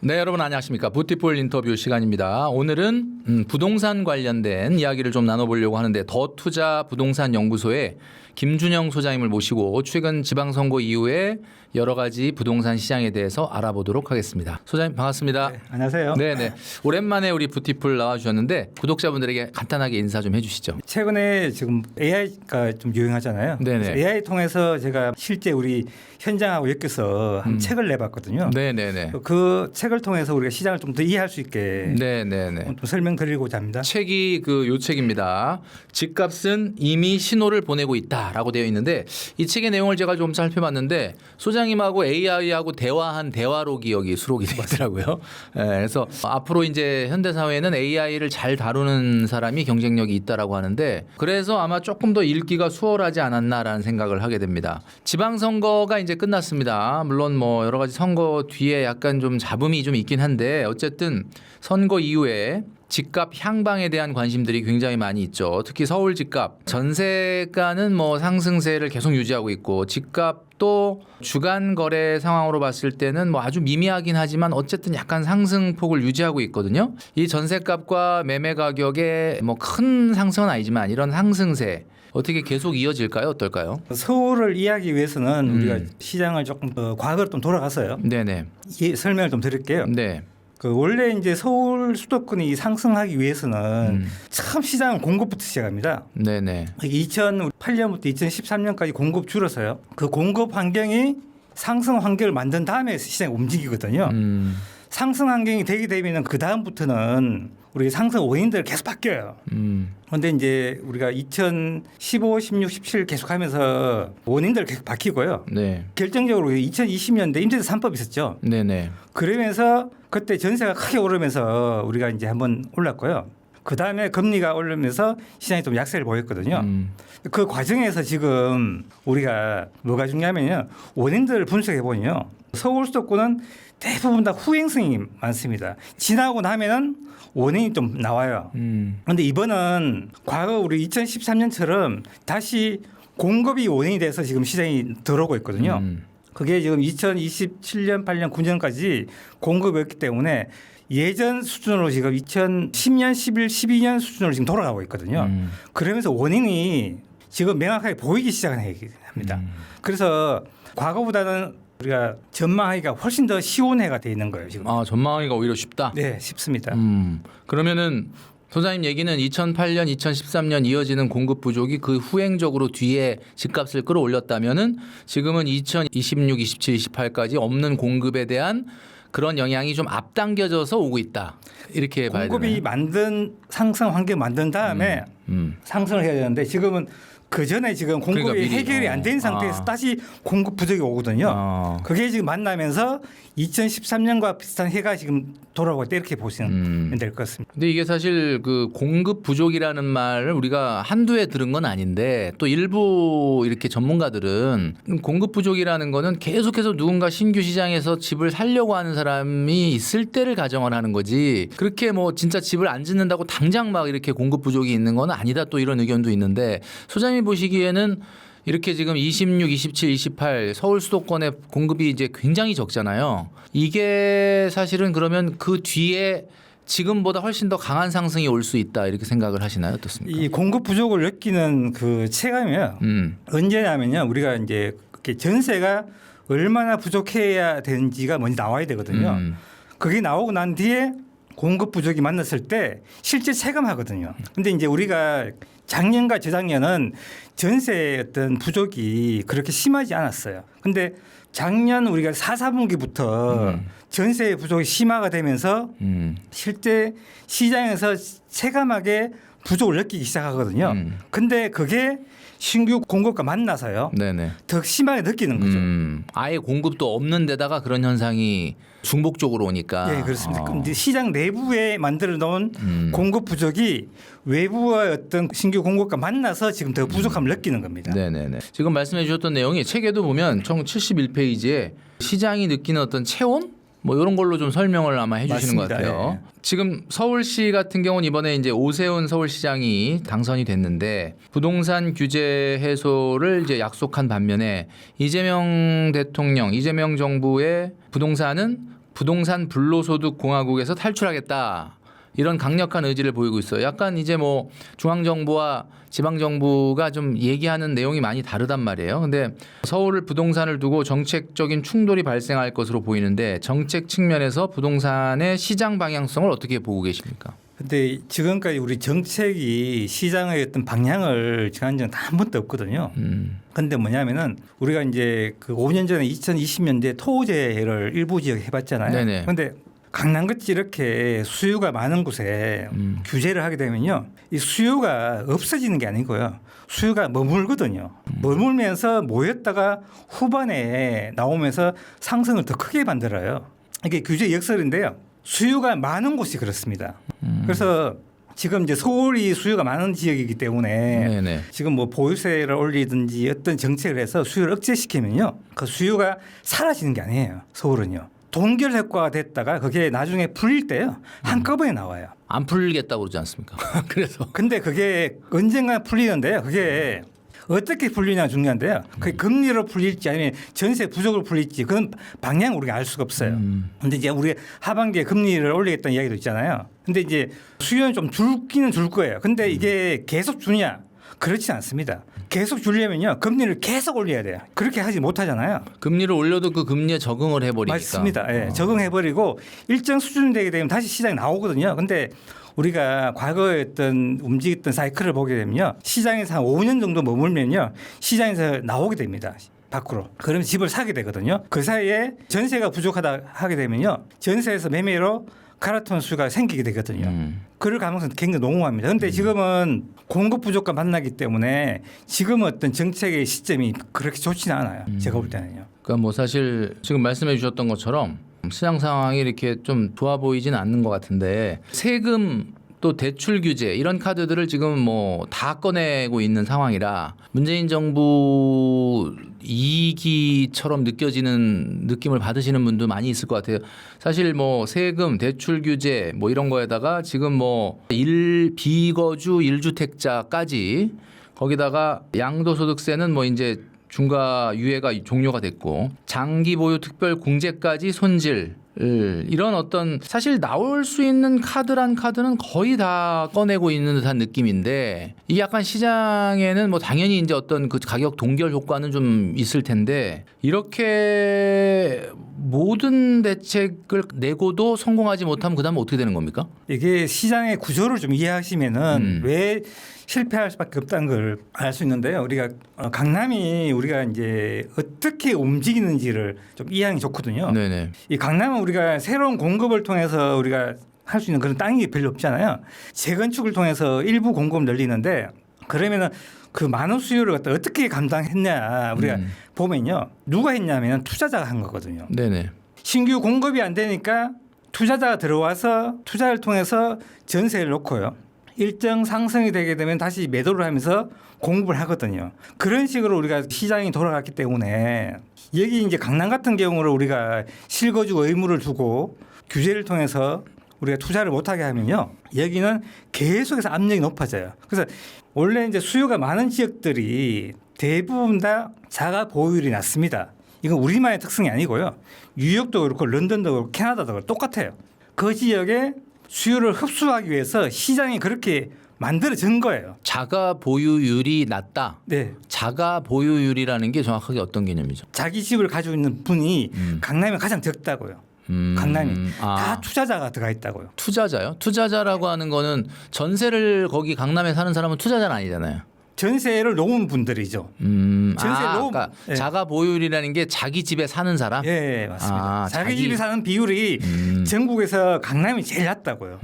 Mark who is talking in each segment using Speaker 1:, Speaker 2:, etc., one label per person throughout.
Speaker 1: 네, 여러분 안녕하십니까. 뷰티풀 인터뷰 시간입니다. 오늘은 부동산 관련된 이야기를 좀 나눠보려고 하는데 더 투자 부동산 연구소의 김준영 소장님을 모시고 최근 지방선거 이후에 여러 가지 부동산 시장에 대해서 알아보도록 하겠습니다. 소장님 반갑습니다.
Speaker 2: 네, 안녕하세요.
Speaker 1: 네네. 오랜만에 우리 뷰티풀 나와주셨는데 구독자분들에게 간단하게 인사 좀 해주시죠.
Speaker 2: 최근에 지금 AI가 좀 유행하잖아요.
Speaker 1: 네네.
Speaker 2: AI 통해서 제가 실제 우리 현장하고 엮여서 한 책을 내봤거든요.
Speaker 1: 네네네.
Speaker 2: 그 책을 통해서 우리가 시장을 좀 더 이해할 수 있게
Speaker 1: 네네네.
Speaker 2: 좀 설명드리고자 합니다.
Speaker 1: 책이 요 책입니다. 집값은 이미 신호를 보내고 있다라고 되어 있는데 이 책의 내용을 제가 좀 살펴봤는데 소장님하고 AI하고 대화한 대화록이 여기 수록이 되어 있더라고요. 네, 그래서 앞으로 이제 현대 사회는 AI를 잘 다루는 사람이 경쟁력이 있다라고 하는데 그래서 아마 조금 더 읽기가 수월하지 않았나라는 생각을 하게 됩니다. 지방선거가 이제 끝났습니다. 물론 뭐 여러 가지 선거 뒤에 약간 좀 잡음이 좀 있긴 한데 어쨌든 선거 이후에 집값 향방에 대한 관심들이 굉장히 많이 있죠. 특히 서울 집값 전세가는 뭐 상승세를 계속 유지하고 있고 집값도 주간 거래 상황으로 봤을 때는 뭐 아주 미미하긴 하지만 어쨌든 약간 상승폭을 유지하고 있거든요. 이 전세값과 매매 가격의 뭐 큰 상승은 아니지만 이런 상승세 어떻게 계속 이어질까요? 어떨까요?
Speaker 2: 서울을 이해하기 위해서는 우리가 시장을 조금 과거로 좀 돌아가서요.
Speaker 1: 네네.
Speaker 2: 설명을 좀 드릴게요.
Speaker 1: 네.
Speaker 2: 원래 이제 서울 수도권이 상승하기 위해서는 참 시장 공급부터 시작합니다.
Speaker 1: 네네.
Speaker 2: 2008년부터 2013년까지 공급 줄어서요. 그 공급 환경이 상승 환경을 만든 다음에 시장이 움직이거든요. 상승 환경이 되게 되면 그 다음부터는 우리 상승 원인들 계속 바뀌어요. 그런데 이제 우리가 2015, 16, 17 계속하면서 원인들 계속 바뀌고요.
Speaker 1: 네.
Speaker 2: 결정적으로 2020년대 임대차 3법 있었죠.
Speaker 1: 네네.
Speaker 2: 그러면서 그때 전세가 크게 오르면서 우리가 이제 한번 올랐고요. 그 다음에 금리가 오르면서 시장이 좀 약세를 보였거든요. 그 과정에서 지금 우리가 뭐가 중요하면요. 원인들을 분석해 보면요. 서울 수도권은 대부분 다 후행성이 많습니다. 지나고 나면은 원인이 좀 나와요. 그런데 이번은 과거 우리 2013년처럼 다시 공급이 원인이 돼서 지금 시장이 들어오고 있거든요. 그게 지금 2027년, 8년, 9년까지 공급이었기 때문에 예전 수준으로 지금 2010년, 11, 12년 수준으로 지금 돌아가고 있거든요. 그러면서 원인이 지금 명확하게 보이기 시작합니다. 그래서 과거보다는 우리가 전망하기가 훨씬 더 쉬운 해가 돼 있는 거예요, 지금.
Speaker 1: 아, 전망하기가 오히려 쉽다?
Speaker 2: 네, 쉽습니다.
Speaker 1: 그러면은 소장님 얘기는 2008년, 2013년 이어지는 공급 부족이 그 후행적으로 뒤에 집값을 끌어올렸다면은 지금은 2026, 27, 28까지 없는 공급에 대한 그런 영향이 좀 앞당겨져서 오고 있다. 이렇게 봐야 되나요?
Speaker 2: 공급이 만든 상승 환경 만든 다음에 상승을 해야 되는데 지금은 그 전에 지금 공급이
Speaker 1: 그러니까
Speaker 2: 해결이 안 된 상태에서 다시 공급 부족이 오거든요. 그게 지금 만나면서 2013년과 비슷한 해가 지금 돌아오고 있다 이렇게 보시면 될 것 같습니다.
Speaker 1: 근데 이게 사실 그 공급 부족이라는 말을 우리가 한두 해 들은 건 아닌데 또 일부 이렇게 전문가들은 공급 부족이라는 거는 계속해서 누군가 신규 시장에서 집을 살려고 하는 사람이 있을 때를 가정을 하는 거지 그렇게 뭐 진짜 집을 안 짓는다고 당장 막 이렇게 공급 부족이 있는 건 아니다 또 이런 의견도 있는데 소장님이 보시기에는 이렇게 지금 26, 27, 28 서울 수도권의 공급이 이제 굉장히 적잖아요. 이게 사실은 그러면 그 뒤에 지금보다 훨씬 더 강한 상승이 올 수 있다 이렇게 생각을 하시나요? 어떻습니까?
Speaker 2: 이 공급 부족을 느끼는 그 체감이요. 언제냐면요. 우리가 이제 전세가 얼마나 부족해야 되는지가 먼저 나와야 되거든요. 그게 나오고 난 뒤에 공급 부족이 만났을 때 실제 체감하거든요. 근데 이제 우리가 작년과 재작년은 전세 어떤 부족이 그렇게 심하지 않았어요. 근데 작년 우리가 4, 4분기부터 전세 부족이 심화가 되면서 실제 시장에서 체감하게 부족을 느끼기 시작하거든요. 근데 그게 신규 공급과 만나서요.
Speaker 1: 네네.
Speaker 2: 더 심하게 느끼는 거죠.
Speaker 1: 아예 공급도 없는 데다가 그런 현상이 중복적으로 오니까.
Speaker 2: 네, 그렇습니다. 근데 시장 내부에 만들어 놓은 공급 부족이 외부의 어떤 신규 공급과 만나서 지금 더 부족함을 느끼는 겁니다.
Speaker 1: 네네네. 지금 말씀해 주셨던 내용이 책에도 보면 총 71페이지에 시장이 느끼는 어떤 체온? 뭐 이런 걸로 좀 설명을 아마 해주시는 것
Speaker 2: 맞습니다.
Speaker 1: 같아요.
Speaker 2: 예.
Speaker 1: 지금 서울시 같은 경우는 이번에 이제 오세훈 서울시장이 당선이 됐는데 부동산 규제 해소를 이제 약속한 반면에 이재명 대통령, 이재명 정부의 부동산은 부동산 불로소득 공화국에서 탈출하겠다. 이런 강력한 의지를 보이고 있어요. 약간 이제 뭐 중앙정부와 지방정부가 좀 얘기하는 내용이 많이 다르단 말이에요. 근데 서울 부동산을 두고 정책적인 충돌이 발생할 것으로 보이는데 정책 측면에서 부동산의 시장 방향성을 어떻게 보고 계십니까?
Speaker 2: 근데 지금까지 우리 정책이 시장의 어떤 방향을 정한 적은 한 번도 없거든요. 근데 뭐냐면은 우리가 이제 그 5년 전에 2020년대 토제를 일부 지역에 해봤잖아요.
Speaker 1: 네네.
Speaker 2: 근데 강남같이 이렇게 수요가 많은 곳에 규제를 하게 되면요, 이 수요가 없어지는 게 아니고요, 수요가 머물거든요. 머물면서 모였다가 후반에 나오면서 상승을 더 크게 만들어요. 이게 규제 역설인데요. 수요가 많은 곳이 그렇습니다. 그래서 지금 이제 서울이 수요가 많은 지역이기 때문에
Speaker 1: 네네.
Speaker 2: 지금 뭐 보유세를 올리든지 어떤 정책을 해서 수요를 억제시키면요, 그 수요가 사라지는 게 아니에요. 서울은요. 동결 효과가 됐다가 그게 나중에 풀릴 때요, 한꺼번에 나와요.
Speaker 1: 안 풀리겠다고 그러지 않습니까? 그래서
Speaker 2: 근데 그게 언젠가 풀리는데요. 그게 어떻게 풀리냐 중요한데요. 그게 금리로 풀릴지 아니면 전세 부족으로 풀릴지 그건 방향 우리가 알 수가 없어요. 근데 이제 우리 하반기에 금리를 올리겠다는 이야기도 있잖아요. 근데 이제 수요는 좀 줄기는 줄 거예요. 근데 이게 계속 주냐? 그렇지 않습니다. 계속 주려면요, 금리를 계속 올려야 돼요. 그렇게 하지 못하잖아요.
Speaker 1: 금리를 올려도 그 금리에 적응을 해버리니까.
Speaker 2: 맞습니다. 예, 적응해버리고 일정 수준 되게 되면 다시 시장이 나오거든요. 근데 우리가 과거에 어떤 움직였던 사이클을 보게 되면요, 시장에서 한 5년 정도 머물면요, 시장에서 나오게 됩니다. 밖으로. 그러면 집을 사게 되거든요. 그 사이에 전세가 부족하다 하게 되면요, 전세에서 매매로 갈아타는 수가 생기게 되거든요. 그럴 가능성이 굉장히 농후합니다. 그런데 지금은 공급 부족과 만나기 때문에 지금은 어떤 정책의 시점이 그렇게 좋지는 않아요. 제가 볼 때는요.
Speaker 1: 그러니까 뭐 사실 지금 말씀해 주셨던 것처럼 시장 상황이 이렇게 좀 좋아 보이지는 않는 것 같은데, 세금 또 대출 규제 이런 카드들을 지금 뭐 다 꺼내고 있는 상황이라 문재인 정부 이기처럼 느껴지는 느낌을 받으시는 분도 많이 있을 것 같아요. 사실 뭐 세금, 대출 규제 뭐 이런 거에다가 지금 뭐 비거주 1주택자까지 거기다가 양도소득세는 뭐 이제 중과 유예가 종료가 됐고 장기 보유 특별 공제까지 손질, 이런 어떤 사실 나올 수 있는 카드는 거의 다 꺼내고 있는 듯한 느낌인데, 이게 약간 시장에는 뭐 당연히 이제 어떤 그 가격 동결 효과는 좀 있을 텐데, 이렇게 모든 대책을 내고도 성공하지 못하면 그다음에 어떻게 되는 겁니까?
Speaker 2: 이게 시장의 구조를 좀 이해하시면은 왜 실패할 수밖에 없다는 걸 알 수 있는데요. 우리가 강남이 우리가 이제 어떻게 움직이는지를 좀 이해하기 좋거든요.
Speaker 1: 네네.
Speaker 2: 이 강남은 우리가 새로운 공급을 통해서 우리가 할 수 있는 그런 땅이 별로 없잖아요. 재건축을 통해서 일부 공급을 늘리는데, 그러면은 그 많은 수요를 갖다 어떻게 감당했냐 우리가 보면요, 누가 했냐면 투자자가 한 거거든요.
Speaker 1: 네네.
Speaker 2: 신규 공급이 안 되니까 투자자가 들어와서 투자를 통해서 전세를 놓고요, 일정 상승이 되게 되면 다시 매도를 하면서 공급을 하거든요. 그런 식으로 우리가 시장이 돌아갔기 때문에 여기 이제 강남 같은 경우를 우리가 실거주 의무를 두고 규제를 통해서 우리가 투자를 못하게 하면요, 여기는 계속해서 압력이 높아져요. 그래서 원래 이제 수요가 많은 지역들이 대부분 다 자가 보유율이 낮습니다. 이건 우리만의 특성이 아니고요, 뉴욕도 그렇고 런던도 그렇고 캐나다도 그렇고 똑같아요. 그 지역에 수요를 흡수하기 위해서 시장이 그렇게 만들어진 거예요.
Speaker 1: 자가 보유율이 낮다.
Speaker 2: 네.
Speaker 1: 자가 보유율이라는 게 정확하게 어떤 개념이죠?
Speaker 2: 자기 집을 가지고 있는 분이 강남에 가장 적다고요. 강남이 다 투자자가 들어가 있다고요.
Speaker 1: 투자자요? 투자자라고 하는 거는 전세를 거기 강남에 사는 사람은 투자자는 아니잖아요.
Speaker 2: 전세를 놓은 분들이죠. 전세를 놓은,
Speaker 1: 그러니까
Speaker 2: 예.
Speaker 1: 자가 보유율이라는 게 자기 집에 사는 사람?
Speaker 2: 예, 맞습니다.
Speaker 1: 아,
Speaker 2: 자기 집에 사는 비율이 전국에서 강남이 제일 낮다고요.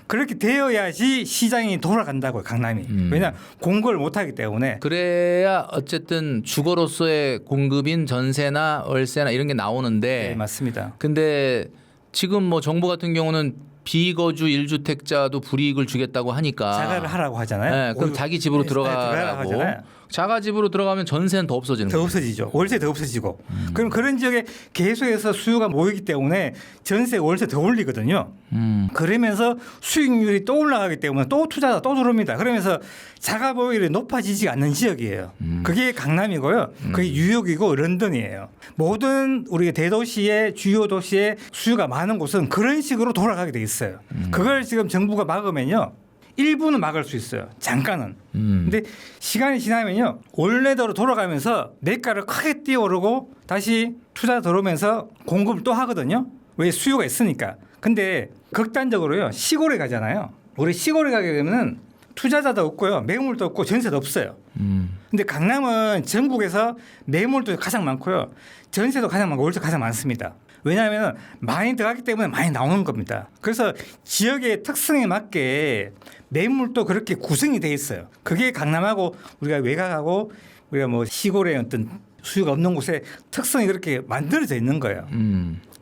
Speaker 2: 그렇게 되어야지 시장이 돌아간다고요, 강남이. 왜냐, 공급을 못하기 때문에.
Speaker 1: 그래야 어쨌든 주거로서의 공급인 전세나 월세나 이런 게 나오는데.
Speaker 2: 네, 맞습니다.
Speaker 1: 근데 지금 뭐 정부 같은 경우는 비거주 1주택자도 불이익을 주겠다고 하니까
Speaker 2: 자가를 하라고 하잖아요.
Speaker 1: 네, 그럼 자기 집으로 들어가라고.
Speaker 2: 하잖아요.
Speaker 1: 자가집으로 들어가면 전세는 더 없어지는
Speaker 2: 더
Speaker 1: 거예요.
Speaker 2: 없어지죠. 월세 더 없어지고. 그럼 그런 지역에 계속해서 수요가 모이기 때문에 전세 월세 더 올리거든요. 그러면서 수익률이 또 올라가기 때문에 또 투자가 또 들어옵니다. 그러면서 자가보유율이 높아지지 않는 지역이에요. 그게 강남이고요. 그게 뉴욕이고 런던이에요. 모든 우리 대도시의 주요 도시의 수요가 많은 곳은 그런 식으로 돌아가게 돼 있어요. 그걸 지금 정부가 막으면요. 일부는 막을 수 있어요. 잠깐은. 근데 시간이 지나면요. 원래대로 돌아가면서 매가를 크게 뛰어오르고 다시 투자 들어오면서 공급을 또 하거든요. 왜 수요가 있으니까. 근데 극단적으로요. 시골에 가잖아요. 우리 시골에 가게 되면은 투자자도 없고요. 매물도 없고 전세도 없어요. 근데 강남은 전국에서 매물도 가장 많고요. 전세도 가장 많고 월세 가장 많습니다. 왜냐하면 많이 들어가기 때문에 많이 나오는 겁니다. 그래서 지역의 특성에 맞게 매물도 그렇게 구성이 돼 있어요. 그게 강남하고 우리가 외곽하고 우리가 뭐 시골의 어떤 수요가 없는 곳에 특성이 그렇게 만들어져 있는 거예요.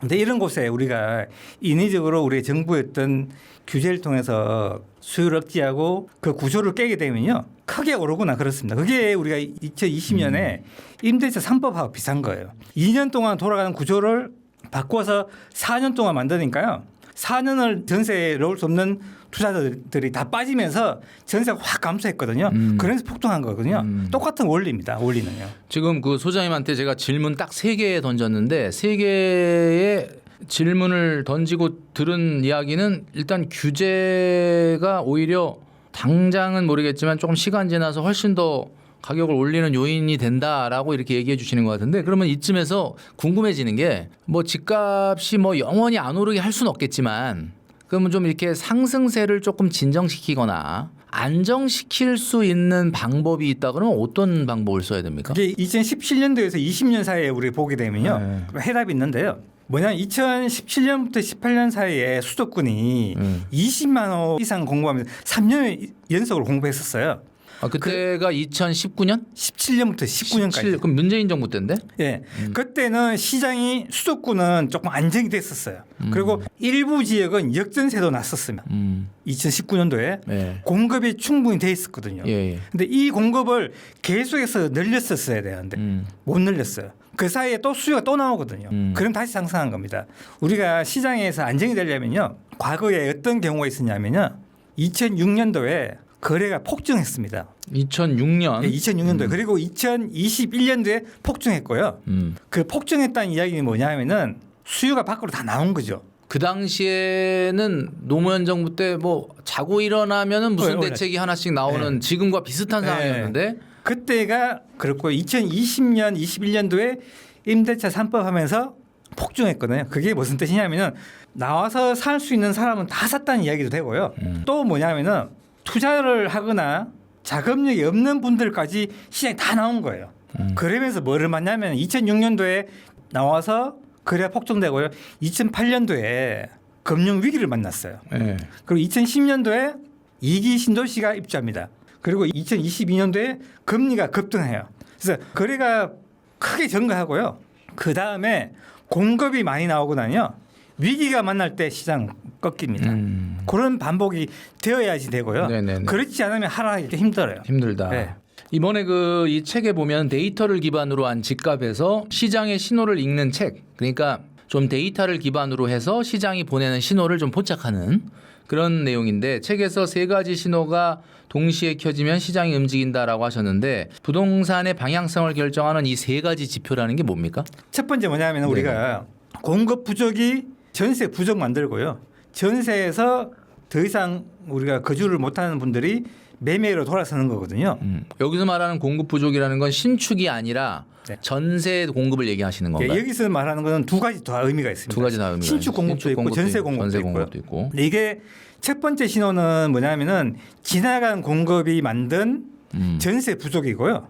Speaker 2: 근데 이런 곳에 우리가 인위적으로 우리 정부의 어떤 규제를 통해서 수요를 억제하고 그 구조를 깨게 되면요. 크게 오르거나 그렇습니다. 그게 우리가 2020년에 임대차 3법하고 비슷한 거예요. 2년 동안 돌아가는 구조를 바꿔서 4년 동안 만드니까요. 4년을 전세에 넣을 수 없는 투자자들이 다 빠지면서 전세가 확 감소했거든요. 그래서 폭등한 거거든요. 똑같은 원리입니다. 원리는요.
Speaker 1: 지금 그 소장님한테 제가 질문 딱 3개 던졌는데 3개의 질문을 던지고 들은 이야기는 일단 규제가 오히려 당장은 모르겠지만 조금 시간 지나서 훨씬 더 가격을 올리는 요인이 된다라고 이렇게 얘기해 주시는 것 같은데 그러면 이쯤에서 궁금해지는 게 뭐 집값이 뭐 영원히 안 오르게 할 수는 없겠지만 그러면 좀 이렇게 상승세를 조금 진정시키거나 안정시킬 수 있는 방법이 있다 그러면 어떤 방법을 써야 됩니까?
Speaker 2: 그게 2017년도에서 20년 사이에 우리 보게 되면요. 해답이 있는데요. 뭐냐면 2017년부터 18년 사이에 수도권이 20만 호 이상 공부하면서 3년 연속으로 공부했었어요.
Speaker 1: 아, 그때가 2019년?
Speaker 2: 17년부터 19년까지.
Speaker 1: 그럼 문재인 정부 때인데?
Speaker 2: 예. 그때는 시장이 수도권은 조금 안정이 됐었어요. 그리고 일부 지역은 역전세도 났었으면 2019년도에
Speaker 1: 예.
Speaker 2: 공급이 충분히 돼 있었거든요.
Speaker 1: 예, 예.
Speaker 2: 근데 이 공급을 계속해서 늘렸었어야 되는데 못 늘렸어요. 그 사이에 또 수요가 또 나오거든요. 그럼 다시 상승한 겁니다. 우리가 시장에서 안정이 되려면요. 과거에 어떤 경우가 있었냐면요. 2006년도에 거래가 폭증했습니다.
Speaker 1: 2006년.
Speaker 2: 네, 2006년도에 그리고 2021년도에 폭증했고요. 그 폭증했다는 이야기는 뭐냐면은 수요가 밖으로 다 나온 거죠.
Speaker 1: 그 당시에는 노무현 정부 때 뭐 자고 일어나면은 무슨 대책이 하나씩 나오는 지금과 비슷한 상황이었는데
Speaker 2: 그때가 그렇고 2020년, 21년도에 임대차 3법 하면서 폭증했거든요. 그게 무슨 뜻이냐면은 나와서 살 수 있는 사람은 다 샀다는 이야기도 되고요. 또 뭐냐면은 투자를 하거나 자금력이 없는 분들까지 시장에 다 나온 거예요. 그러면서 뭐를 만나면 2006년도에 나와서 거래가 폭증되고요. 2008년도에 금융 위기를 만났어요.
Speaker 1: 네.
Speaker 2: 그리고 2010년도에 2기 신도시가 입주합니다. 그리고 2022년도에 금리가 급등해요. 그래서 거래가 크게 증가하고요. 그 다음에 공급이 많이 나오고 나요. 위기가 만날 때 시장 꺾입니다. 그런 반복이 되어야지 되고요.
Speaker 1: 네네네.
Speaker 2: 그렇지 않으면 하락하기 힘들어요.
Speaker 1: 힘들다.
Speaker 2: 네.
Speaker 1: 이번에 그 이 책에 보면 데이터를 기반으로 한 집값에서 시장의 신호를 읽는 책. 그러니까 좀 데이터를 기반으로 해서 시장이 보내는 신호를 좀 포착하는 그런 내용인데 책에서 3가지 신호가 동시에 켜지면 시장이 움직인다라고 하셨는데 부동산의 방향성을 결정하는 이 3가지 지표라는 게 뭡니까?
Speaker 2: 첫 번째 뭐냐면 우리가 공급 부족이 전세 부족 만들고요. 전세에서 더 이상 우리가 거주를 못하는 분들이 매매로 돌아서는 거거든요.
Speaker 1: 여기서 말하는 공급 부족이라는 건 신축이 아니라
Speaker 2: 네.
Speaker 1: 전세 공급을 얘기하시는 건가요?
Speaker 2: 여기서 말하는 것은 2가지 다 의미가 있습니다.
Speaker 1: 2가지 다 의미가
Speaker 2: 신축 공급도
Speaker 1: 신축
Speaker 2: 있고 전세
Speaker 1: 전세
Speaker 2: 공급도
Speaker 1: 공급도
Speaker 2: 있고요.
Speaker 1: 있고.
Speaker 2: 이게 첫 번째 신호는 뭐냐면은 지나간 공급이 만든 전세 부족이고요.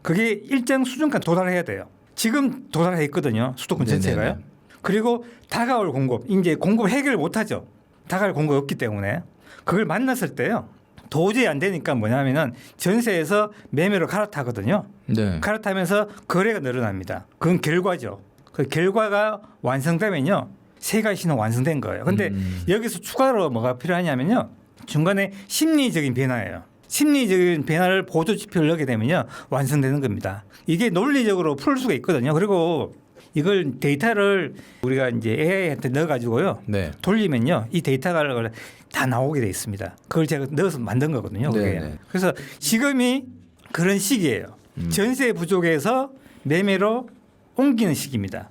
Speaker 2: 그게 일정 수준까지 도달해야 돼요. 지금 도달했거든요. 수도권 전체가요.
Speaker 1: 네네네.
Speaker 2: 그리고 다가올 공급, 이제 공급 해결을 못하죠. 다가올 공급 없기 때문에 그걸 만났을 때요. 도저히 안 되니까 뭐냐면은 전세에서 매매로 갈아타거든요.
Speaker 1: 네.
Speaker 2: 갈아타면서 거래가 늘어납니다. 그건 결과죠. 그 결과가 완성되면요. 3가지 신호 완성된 거예요. 근데 여기서 추가로 뭐가 필요하냐면요. 중간에 심리적인 변화예요. 심리적인 변화를 보조 지표를 넣게 되면요 완성되는 겁니다. 이게 논리적으로 풀 수가 있거든요. 그리고 이걸 데이터를 우리가 이제 AI한테 넣어가지고요
Speaker 1: 네.
Speaker 2: 돌리면요 이 데이터가 다 나오게 돼 있습니다. 그걸 제가 넣어서 만든 거거든요. 그게.
Speaker 1: 네네.
Speaker 2: 그래서 지금이 그런 시기예요. 전세 부족에서 매매로 옮기는 시기입니다.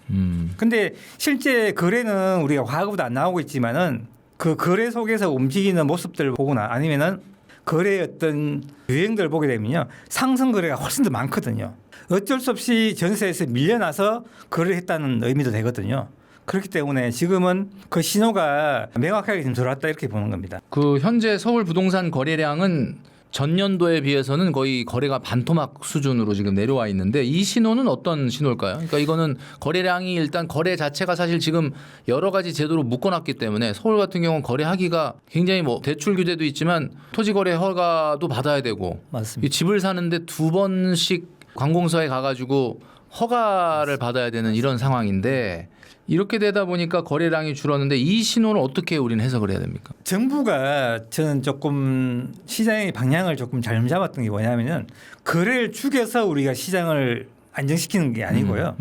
Speaker 2: 근데 실제 거래는 우리가 과거보다 안 나오고 있지만은 그 거래 속에서 움직이는 모습들을 보거나 아니면은 거래의 어떤 유행들을 보게 되면요 상승 거래가 훨씬 더 많거든요. 어쩔 수 없이 전세에서 밀려나서 거래를 했다는 의미도 되거든요. 그렇기 때문에 지금은 그 신호가 명확하게 지금 들어왔다 이렇게 보는 겁니다.
Speaker 1: 그 현재 서울 부동산 거래량은 전년도에 비해서는 거의 거래가 반토막 수준으로 지금 내려와 있는데 이 신호는 어떤 신호일까요? 그러니까 이거는 거래량이 일단 거래 자체가 사실 지금 여러 가지 제도로 묶어놨기 때문에 서울 같은 경우는 거래하기가 굉장히 뭐 대출 규제도 있지만 토지 거래 허가도 받아야 되고
Speaker 2: 맞습니다.
Speaker 1: 이 집을 사는데 2번씩 관공서에 가가지고 허가를 받아야 되는 이런 상황인데 이렇게 되다 보니까 거래량이 줄었는데 이 신호를 어떻게 우리는 해석을 해야 됩니까?
Speaker 2: 정부가 저는 조금 시장의 방향을 조금 잘못 잡았던 게 뭐냐면은 거래를 죽여서 우리가 시장을 안정시키는 게 아니고요.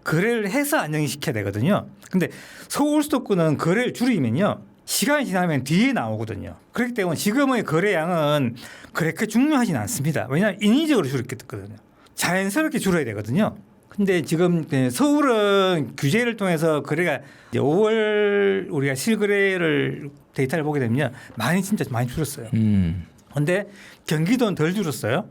Speaker 2: 거래를 해서 안정시켜야 되거든요. 근데 서울 수도권은 거래를 줄이면요. 시간이 지나면 뒤에 나오거든요. 그렇기 때문에 지금의 거래량은 그렇게 중요하진 않습니다. 왜냐하면 인위적으로 줄였거든요. 자연스럽게 줄어야 되거든요. 근데 지금 서울은 규제를 통해서 거래가 이제 5월 우리가 실거래를 데이터를 보게 되면 많이 진짜 많이 줄었어요. 근데 경기도는 덜 줄었어요.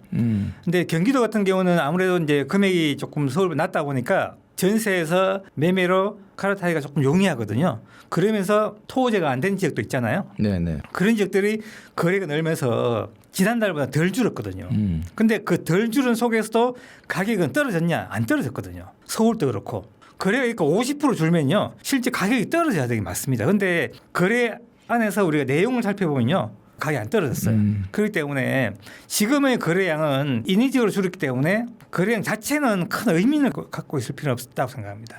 Speaker 2: 근데 경기도 같은 경우는 아무래도 이제 금액이 조금 서울보다 낮다 보니까 전세에서 매매로 갈아타기가 조금 용이하거든요. 그러면서 토지가 안 된 지역도 있잖아요.
Speaker 1: 네네.
Speaker 2: 그런 지역들이 거래가 늘면서 지난달보다 덜 줄었거든요. 근데 그 덜 줄은 속에서도 가격은 떨어졌냐? 안 떨어졌거든요. 서울도 그렇고. 거래가 50% 줄면요. 실제 가격이 떨어져야 되게 맞습니다. 근데 거래 안에서 우리가 내용을 살펴보면요. 가격이 안 떨어졌어요. 그렇기 때문에 지금의 거래량은 인위적으로 줄었기 때문에 거래량 자체는 큰 의미를 갖고 있을 필요는 없다고 생각합니다.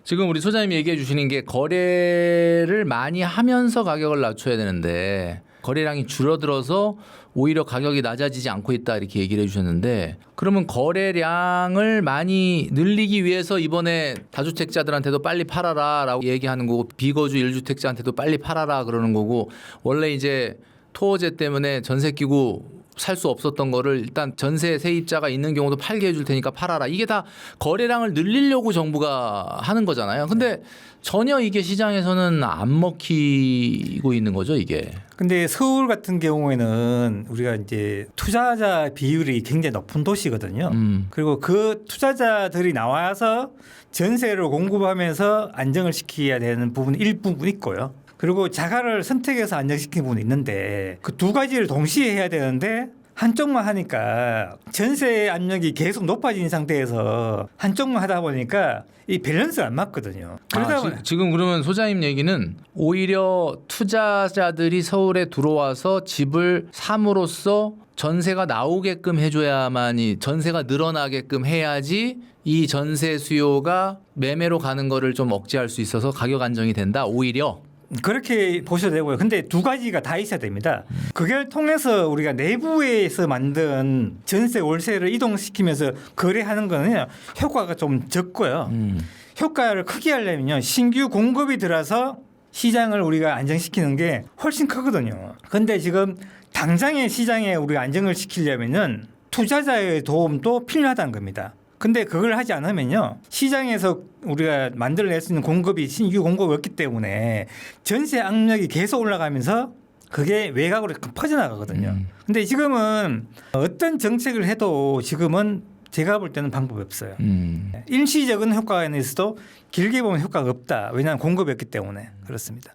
Speaker 1: 지금 우리 소장님이 얘기해 주시는 게 거래를 많이 하면서 가격을 낮춰야 되는데 거래량이 줄어들어서 오히려 가격이 낮아지지 않고 있다 이렇게 얘기를 해주셨는데 그러면 거래량을 많이 늘리기 위해서 이번에 다주택자들한테도 빨리 팔아라라고 얘기하는 거고 비거주 1주택자한테도 빨리 팔아라 그러는 거고 원래 이제 토호제 때문에 전세 끼고 살 수 없었던 거를 일단 전세 세입자가 있는 경우도 팔게 해줄 테니까 팔아라. 이게 다 거래량을 늘리려고 정부가 하는 거잖아요. 근데 전혀 이게 시장에서는 안 먹히고 있는 거죠, 이게.
Speaker 2: 근데 서울 같은 경우에는 우리가 이제 투자자 비율이 굉장히 높은 도시거든요. 그리고 그 투자자들이 나와서 전세를 공급하면서 안정을 시켜야 되는 부분 일부분 있고요. 그리고 자가를 선택해서 안정시키는 부분이 있는데 그 두 가지를 동시에 해야 되는데 한쪽만 하니까 전세 압력이 계속 높아진 상태에서 한쪽만 하다 보니까 이 밸런스가 안 맞거든요. 그러다 보니
Speaker 1: 지금 그러면 소장님 얘기는 오히려 투자자들이 서울에 들어와서 집을 삼으로써 전세가 나오게끔 해줘야만이 전세가 늘어나게끔 해야지 이 전세 수요가 매매로 가는 거를 좀 억제할 수 있어서 가격 안정이 된다. 오히려.
Speaker 2: 그렇게 보셔도 되고요. 근데 두 가지가 다 있어야 됩니다. 그걸 통해서 우리가 내부에서 만든 전세 월세를 이동시키면서 거래하는 거는 효과가 좀 적고요. 효과를 크게 하려면요. 신규 공급이 들어서 시장을 우리가 안정시키는 게 훨씬 크거든요. 근데 지금 당장의 시장에 우리가 안정을 시키려면은 투자자의 도움도 필요하다는 겁니다. 근데 그걸 하지 않으면요 시장에서 우리가 만들어낼 수 있는 공급이 신규 공급이 없기 때문에 전세 압력이 계속 올라가면서 그게 외곽으로 퍼져나가거든요. 근데 지금은 어떤 정책을 해도 지금은 제가 볼 때는 방법이 없어요. 일시적인 효과가 있어도 길게 보면 효과가 없다. 왜냐하면 공급이 없기 때문에 그렇습니다.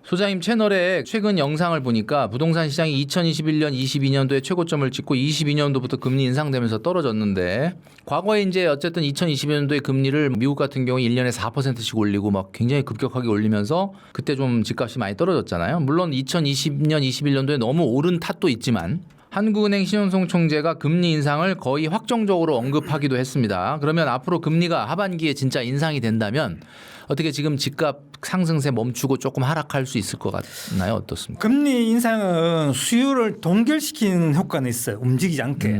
Speaker 1: 소장님 채널에 최근 영상을 보니까 부동산 시장이 2021년, 22년도에 최고점을 찍고 22년도부터 금리 인상되면서 떨어졌는데 과거에 이제 어쨌든 2022년도에 금리를 미국 같은 경우 1년에 4%씩 올리고 막 굉장히 급격하게 올리면서 그때 좀 집값이 많이 떨어졌잖아요. 물론 2020년, 21년도에 너무 오른 탓도 있지만 한국은행 신현송 총재가 금리 인상을 거의 확정적으로 언급하기도 했습니다. 그러면 앞으로 금리가 하반기에 진짜 인상이 된다면 어떻게 지금 집값 상승세 멈추고 조금 하락할 수 있을 것 같나요? 어떻습니까?
Speaker 2: 금리 인상은 수요를 동결시키는 효과는 있어요. 움직이지 않게.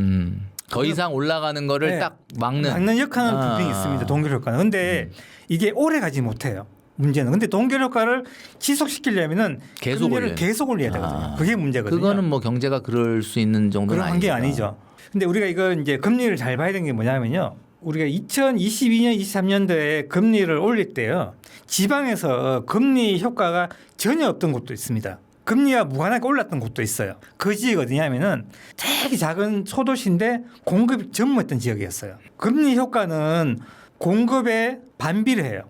Speaker 1: 더 이상 올라가는 거를
Speaker 2: 네.
Speaker 1: 딱 막는
Speaker 2: 역할은 분명히 있습니다. 동결 효과는. 근데 이게 오래 가지 못해요. 문제는. 근데 동결 효과를 지속시키려면은
Speaker 1: 계속
Speaker 2: 금리를
Speaker 1: 올려요.
Speaker 2: 계속 올려야 되거든요. 그게 문제거든요.
Speaker 1: 그거는 뭐 경제가 그럴 수 있는 정도는
Speaker 2: 그런 환경이
Speaker 1: 아니니까.
Speaker 2: 아니죠. 근데 우리가 이거 이제 금리를 잘 봐야 되는 게 뭐냐면요. 우리가 2022년, 23년도에 금리를 올릴 때요. 지방에서 금리 효과가 전혀 없던 곳도 있습니다. 금리가 무한하게 올랐던 곳도 있어요. 그 지역이 어디냐면은 되게 작은 소도시인데 공급이 전무했던 지역이었어요. 금리 효과는 공급에 반비례해요.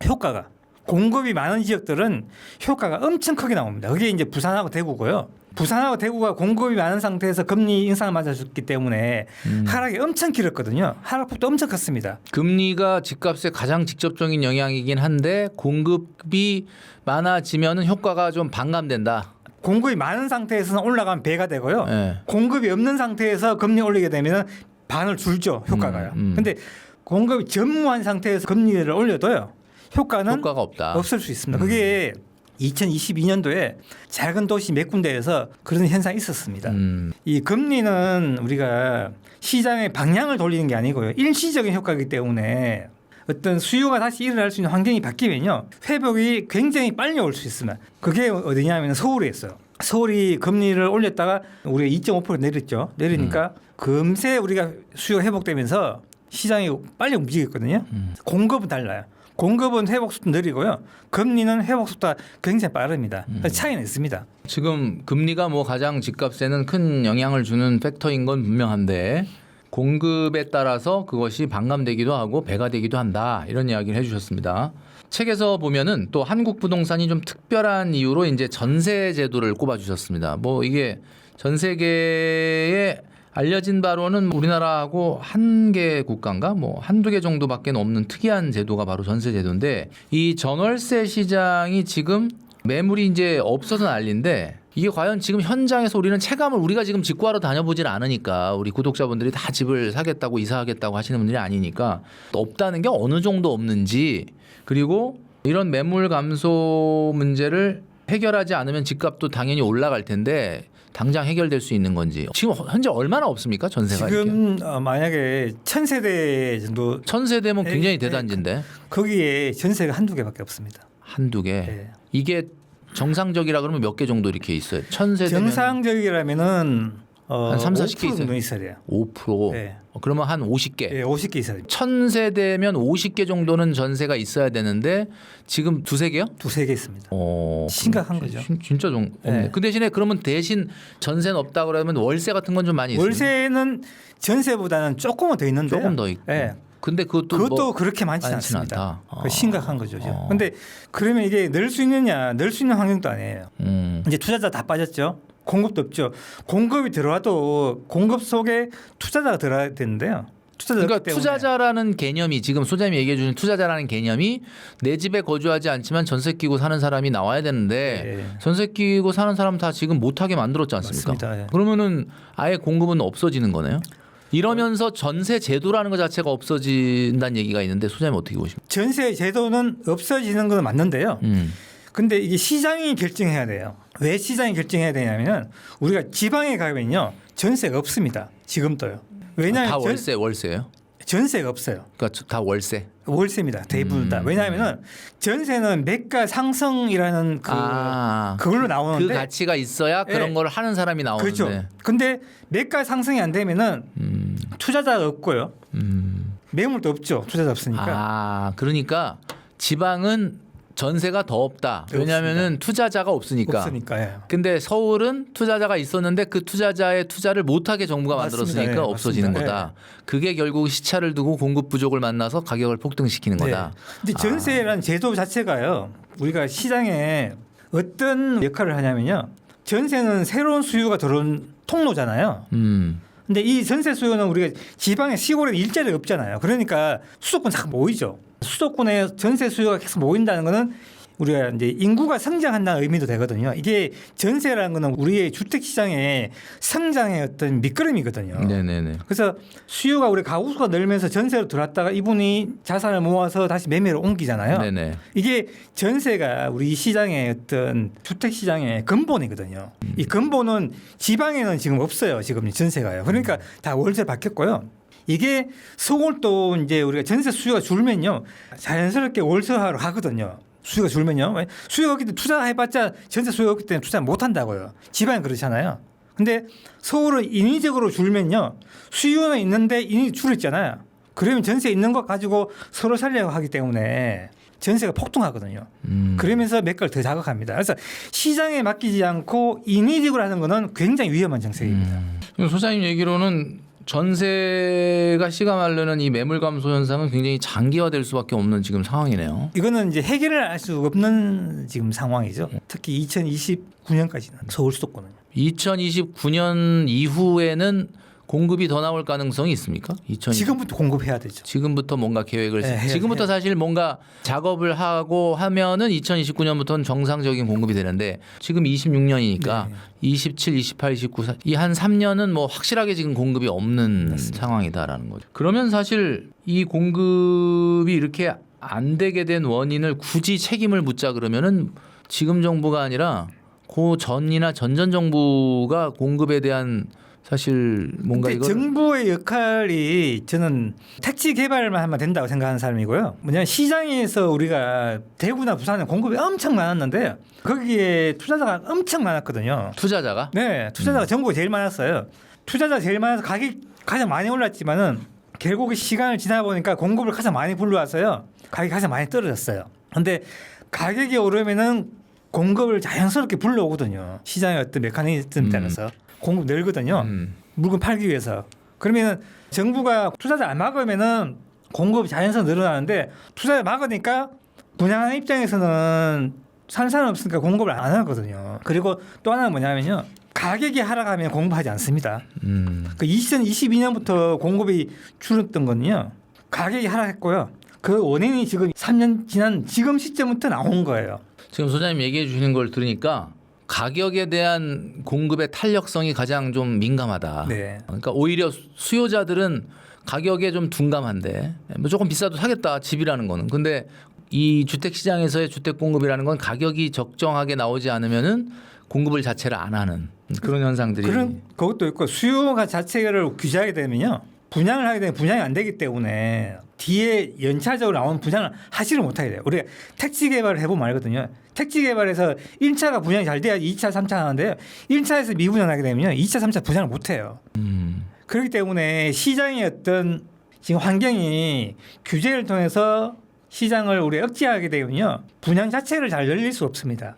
Speaker 2: 효과가. 공급이 많은 지역들은 효과가 엄청 크게 나옵니다. 그게 이제 부산하고 대구고요. 부산하고 대구가 공급이 많은 상태에서 금리 인상을 맞아줬기 때문에 하락이 엄청 길었거든요. 하락폭도 엄청 컸습니다.
Speaker 1: 금리가 집값에 가장 직접적인 영향이긴 한데 공급이 많아지면은 효과가 좀 반감된다.
Speaker 2: 공급이 많은 상태에서는 올라가면 배가 되고요.
Speaker 1: 네.
Speaker 2: 공급이 없는 상태에서 금리 올리게 되면 반을 줄죠. 효과가요. 근데 공급이 전무한 상태에서 금리를 올려도요. 효과는
Speaker 1: 효과가 없다.
Speaker 2: 없을 수 있습니다. 그게 2022년도에 작은 도시 몇 군데에서 그런 현상이 있었습니다. 이 금리는 우리가 시장의 방향을 돌리는 게 아니고요. 일시적인 효과이기 때문에 어떤 수요가 다시 일어날 수 있는 환경이 바뀌면요. 회복이 굉장히 빨리 올 수 있습니다. 그게 어디냐면 서울에 있어요. 서울이 금리를 올렸다가 우리가 2.5% 내렸죠. 내리니까 금세 우리가 수요가 회복되면서 시장이 빨리 움직였거든요. 공급은 달라요. 공급은 회복 속도 느리고요. 금리는 회복 속도가 굉장히 빠릅니다. 차이는 있습니다.
Speaker 1: 지금 금리가 뭐 가장 집값에는 큰 영향을 주는 팩터인 건 분명한데 공급에 따라서 그것이 반감되기도 하고 배가 되기도 한다. 이런 이야기를 해주셨습니다. 책에서 보면은 또 한국 부동산이 좀 특별한 이유로 이제 전세 제도를 꼽아주셨습니다. 뭐 이게 전 세계에 알려진 바로는 우리나라하고 한 개 국가인가 뭐 한두 개 정도밖에 없는 특이한 제도가 바로 전세 제도인데 이 전월세 시장이 지금 매물이 이제 없어서 난리인데 이게 과연 지금 현장에서 우리는 체감을 우리가 지금 직구하러 다녀보질 않으니까 우리 구독자분들이 다 집을 사겠다고 이사하겠다고 하시는 분들이 아니니까 없다는 게 어느 정도 없는지 그리고 이런 매물 감소 문제를 해결하지 않으면 집값도 당연히 올라갈 텐데 당장 해결될 수 있는 건지 지금 현재 얼마나 없습니까 전세가
Speaker 2: 지금 만약에 1000세대 정도
Speaker 1: 1000세대면 굉장히 대단지인데
Speaker 2: 거기에 전세가 한두 개밖에 없습니다.
Speaker 1: 한두 개
Speaker 2: 네.
Speaker 1: 이게 정상적이라 그러면 몇 개 정도 이렇게 있어요 1000세대면
Speaker 2: 정상적이라면은
Speaker 1: 한 3, 40개
Speaker 2: 5% 정도 있어야 돼요.
Speaker 1: 5%.
Speaker 2: 네.
Speaker 1: 그러면 한 50개.
Speaker 2: 네, 50개 있어야 돼요.
Speaker 1: 1000세대면 50개 정도는 전세가 있어야 되는데 지금 두세 개요?
Speaker 2: 두세 개 있습니다.
Speaker 1: 어,
Speaker 2: 심각한 거죠.
Speaker 1: 진짜 좀 없네.
Speaker 2: 네.
Speaker 1: 그 대신에 그러면 대신 전세는 없다 그러면 월세 같은 건 좀 많이 있어요.
Speaker 2: 월세는 전세보다는 조금은 더 있는데
Speaker 1: 조금 더 있고.
Speaker 2: 네.
Speaker 1: 근데 그것도
Speaker 2: 그것도 그렇게 많지는
Speaker 1: 많지는
Speaker 2: 않습니다.
Speaker 1: 않다.
Speaker 2: 그거 심각한 거죠. 그런데 그러면 이게 늘 수 있느냐? 늘 수 있는 환경도 아니에요. 이제 투자자 다 빠졌죠. 공급도 없죠. 공급이 들어와도 공급 속에 투자자가 들어야 되는데요.
Speaker 1: 그러니까 투자자라는 개념이 지금 소장님이 얘기해 주신 투자자라는 개념이 내 집에 거주하지 않지만 전세 끼고 사는 사람이 나와야 되는데
Speaker 2: 네.
Speaker 1: 전세 끼고 사는 사람 다 지금 못하게 만들었지 않습니까?
Speaker 2: 맞습니다. 예.
Speaker 1: 그러면은 아예 공급은 없어지는 거네요. 이러면서 전세 제도라는 것 자체가 없어진다는 얘기가 있는데 소장님 어떻게 보십니까?
Speaker 2: 전세 제도는 없어지는 건 맞는데요. 근데 이게 시장이 결정해야 돼요. 왜 시장이 결정해야 되냐면 우리가 지방에 가면요 전세가 없습니다. 지금도요. 왜냐하면
Speaker 1: 다 월세예요?
Speaker 2: 전세가 없어요.
Speaker 1: 그러니까 다 월세.
Speaker 2: 월세입니다. 대부분 다. 왜냐하면 전세는 매가 상승이라는 그걸로 나오는데
Speaker 1: 그 가치가 있어야 그런
Speaker 2: 네.
Speaker 1: 걸 하는 사람이 나오는데.
Speaker 2: 그렇죠. 근데 매가 상승이 안 되면은 투자자가 없고요. 매물도 없죠. 투자자 없으니까.
Speaker 1: 그러니까 지방은 전세가 더 없다. 왜냐하면은 투자자가 없으니까.
Speaker 2: 없으니까. 예.
Speaker 1: 근데 서울은 투자자가 있었는데 그 투자자의 투자를 못하게 정부가
Speaker 2: 맞습니다.
Speaker 1: 만들었으니까
Speaker 2: 예,
Speaker 1: 없어지는
Speaker 2: 맞습니다.
Speaker 1: 거다. 그게 결국 시차를 두고 공급 부족을 만나서 가격을 폭등시키는 거다.
Speaker 2: 근데 전세라는 제도 자체가요. 우리가 시장에 어떤 역할을 하냐면요. 전세는 새로운 수요가 들어온 통로잖아요. 근데 이 전세 수요는 우리가 지방의 시골에 일자리가 없잖아요. 그러니까 수도권 자꾸 모이죠. 수도권에 전세 수요가 계속 모인다는 거는 우리가 이제 인구가 성장한다는 의미도 되거든요. 이게 전세라는 거는 우리의 주택 시장의 성장의 어떤 밑거름이거든요.
Speaker 1: 네네네.
Speaker 2: 그래서 수요가 우리 가구 수가 늘면서 전세로 들어왔다가 이분이 자산을 모아서 다시 매매로 옮기잖아요.
Speaker 1: 네네.
Speaker 2: 이게 전세가 우리 시장의 어떤 주택 시장의 근본이거든요. 이 근본은 지방에는 지금 없어요. 지금 전세가요. 그러니까 다 월세 바뀌었고요. 이게 서울도 이제 우리가 전세 수요가 줄면요, 자연스럽게 월세화로 가거든요. 수요가 줄면요. 수요가 없기 때문에 투자해봤자 전세 수요가 없기 때문에 투자 못 한다고요. 지방은 그렇잖아요. 근데 서울은 인위적으로 줄면요, 수요는 있는데 인위 줄었잖아요. 그러면 전세 있는 것 가지고 서로 살려고 하기 때문에 전세가 폭등하거든요. 그러면서 매가를 더 자극합니다. 그래서 시장에 맡기지 않고 인위적으로 하는 거는 굉장히 위험한 정책입니다.
Speaker 1: 소장님 얘기로는 전세가 씨가 마르는 이 매물 감소 현상은 굉장히 장기화될 수밖에 없는 지금 상황이네요.
Speaker 2: 이거는 이제 해결을 할 수 없는 지금 상황이죠. 특히 2029년까지는 서울 수도권은.
Speaker 1: 2029년 이후에는 공급이 더 나올 가능성이 있습니까?
Speaker 2: 지금부터 공급해야 되죠.
Speaker 1: 지금부터 뭔가 계획을
Speaker 2: 네,
Speaker 1: 지금부터 사실 뭔가 작업을 하고 하면은 2029년부터는 정상적인 공급이 되는데 지금 26년이니까 27, 28, 29 이 한 3년은 뭐 확실하게 지금 공급이 없는
Speaker 2: 맞습니다.
Speaker 1: 상황이다라는 거죠. 그러면 사실 이 공급이 이렇게 안 되게 된 원인을 굳이 책임을 묻자 그러면은 지금 정부가 아니라 그 전이나 전전 정부가 공급에 대한 사실 뭔가 이거
Speaker 2: 정부의 역할이 저는 택지 개발만 하면 된다고 생각하는 사람이고요. 뭐냐면 시장에서 우리가 대구나 부산에 공급이 엄청 많았는데 거기에 투자자가 엄청 많았거든요.
Speaker 1: 투자자가
Speaker 2: 네, 투자자가 전국에 제일 많았어요. 투자자가 제일 많아서 가격이 가장 많이 올랐지만은 결국에 시간을 지나 보니까 공급을 가장 많이 불러와서요, 가격이 가장 많이 떨어졌어요. 근데 가격이 오르면은 공급을 자연스럽게 불러오거든요. 시장의 어떤 메커니즘에 따라서 공급 늘거든요. 물건 팔기 위해서. 그러면은 정부가 투자자 안 막으면은 공급이 자연스럽게 늘어나는데 투자자 막으니까 분양하는 입장에서는 사는 사람 없으니까 공급을 안 하거든요. 그리고 또 하나는 뭐냐면요, 가격이 하락하면 공급하지 않습니다. 그 2022년부터 공급이 줄었던 거는요, 가격이 하락했고요. 그 원인이 지금 3년 지난 지금 시점부터 나온 거예요.
Speaker 1: 지금 소장님 얘기해 주시는 걸 들으니까 가격에 대한 공급의 탄력성이 가장 좀 민감하다.
Speaker 2: 네.
Speaker 1: 그러니까 오히려 수요자들은 가격에 좀 둔감한데 뭐 조금 비싸도 사겠다, 집이라는 거는. 근데 이 주택 시장에서의 주택 공급이라는 건 가격이 적정하게 나오지 않으면은 공급을 자체를 안 하는 그런 현상들이.
Speaker 2: 그런 그것도 있고, 수요가 자체를 규제하게 되면요, 분양을 하게 되면 분양이 안 되기 때문에 뒤에 연차적으로 나오는 분양을 하지를 못하게 돼요. 우리가 택지 개발을 해보면 알거든요. 택지 개발에서 1차가 분양이 잘 돼야지 2차, 3차 하는데요, 1차에서 미분양하게 되면요, 2차, 3차 분양을 못해요. 그렇기 때문에 시장의 어떤 지금 환경이 규제를 통해서 시장을 우리 억제하게 되면요, 분양 자체를 잘 열릴 수 없습니다.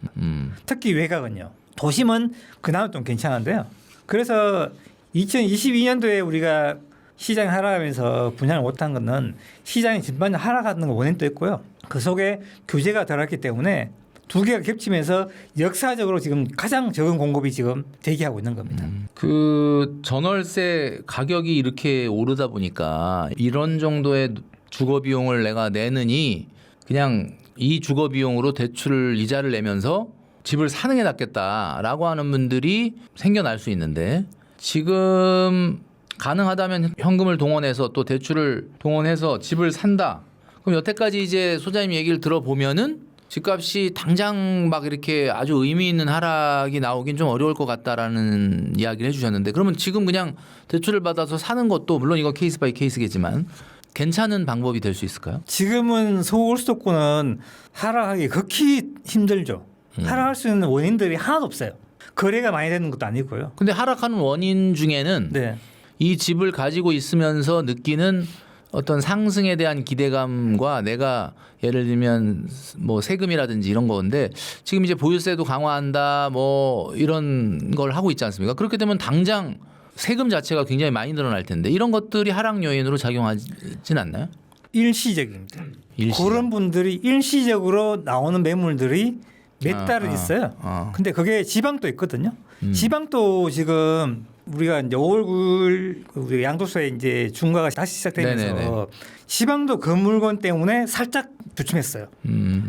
Speaker 2: 특히 외곽은요. 도심은 그나마 좀 괜찮은데요. 그래서 2022년도에 우리가 시장이 하락하면서 분양을 못한 것은 시장이 전반적으로 하락하는 원인도 있고요. 그 속에 규제가 들어갔기 때문에 두 개가 겹치면서 역사적으로 지금 가장 적은 공급이 지금 대기하고 있는 겁니다.
Speaker 1: 그 전월세 가격이 이렇게 오르다 보니까 이런 정도의 주거 비용을 내가 내느니 그냥 이 주거 비용으로 대출을 이자를 내면서 집을 사는 게 낫겠다라고 하는 분들이 생겨날 수 있는데, 지금 가능하다면 현금을 동원해서 또 대출을 동원해서 집을 산다. 그럼 여태까지 이제 소장님 얘기를 들어보면은 집값이 당장 막 이렇게 아주 의미 있는 하락이 나오긴 좀 어려울 것 같다라는 이야기를 해주셨는데, 그러면 지금 그냥 대출을 받아서 사는 것도 물론 이거 케이스 바이 케이스겠지만 괜찮은 방법이 될 수 있을까요?
Speaker 2: 지금은 서울 수도권은 하락하기 극히 힘들죠. 하락할 수 있는 원인들이 하나도 없어요. 거래가 많이 되는 것도 아니고요.
Speaker 1: 근데 하락하는 원인 중에는
Speaker 2: 네.
Speaker 1: 이 집을 가지고 있으면서 느끼는 어떤 상승에 대한 기대감과 내가 예를 들면 뭐 세금이라든지 이런 건데, 지금 이제 보유세도 강화한다 뭐 이런 걸 하고 있지 않습니까? 그렇게 되면 당장 세금 자체가 굉장히 많이 늘어날 텐데 이런 것들이 하락 요인으로 작용하진 않나요?
Speaker 2: 일시적입니다.
Speaker 1: 일시적.
Speaker 2: 그런 분들이 일시적으로 나오는 매물들이 몇 달은 있어요. 근데 그게 지방도 있거든요. 지방도 지금 우리가 이제 5월 9일 우리 양도소에 이제 중과가 다시 시작되면서
Speaker 1: 네네네.
Speaker 2: 지방도 그 물건 때문에 살짝 주춤했어요.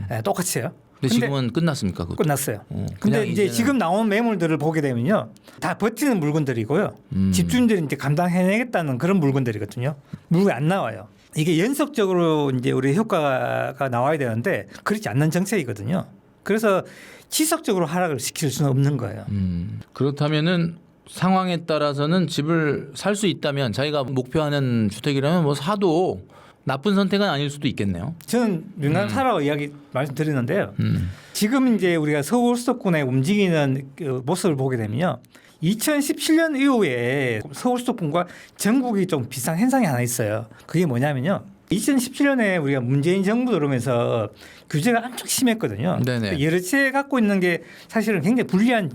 Speaker 2: 네, 똑같이요.
Speaker 1: 근데 지금은 끝났습니까? 그것도?
Speaker 2: 끝났어요.
Speaker 1: 그냥
Speaker 2: 근데 이제
Speaker 1: 이제는-
Speaker 2: 지금 나온 매물들을 보게 되면요, 다 버티는 물건들이고요. 집주인들이 이제 감당해내겠다는 그런 물건들이거든요. 물건이 안 나와요. 이게 연속적으로 이제 우리 효과가 나와야 되는데 그렇지 않는 정책이거든요. 그래서 지속적으로 하락을 시킬 수는 없는 거예요.
Speaker 1: 그렇다면은 상황에 따라서는 집을 살 수 있다면 자기가 목표하는 주택이라면 뭐 사도 나쁜 선택은 아닐 수도 있겠네요.
Speaker 2: 저는 윤남 사라고 이야기 말씀드리는데요. 지금 이제 우리가 서울 수도권에 움직이는 그 모습을 보게 되면요, 2017년 이후에 서울 수도권과 전국이 좀 비슷한 현상이 하나 있어요. 그게 뭐냐면요, 2017년에 우리가 문재인 정부 들어오면서 규제가 엄청 심했거든요.
Speaker 1: 네네.
Speaker 2: 여러 채 갖고 있는 게 사실은 굉장히 불리한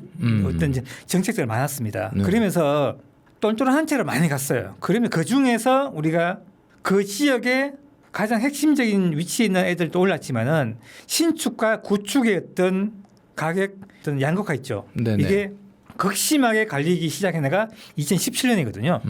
Speaker 2: 어떤 정책들이 많았습니다.
Speaker 1: 네.
Speaker 2: 그러면서 똔똔한 채로 많이 갔어요. 그러면 그 중에서 우리가 그 지역에 가장 핵심적인 위치에 있는 애들도 올랐지만은 신축과 구축의 어떤 가격 어떤 양극화 있죠.
Speaker 1: 네네.
Speaker 2: 이게 극심하게 갈리기 시작한 애가 2017년이거든요.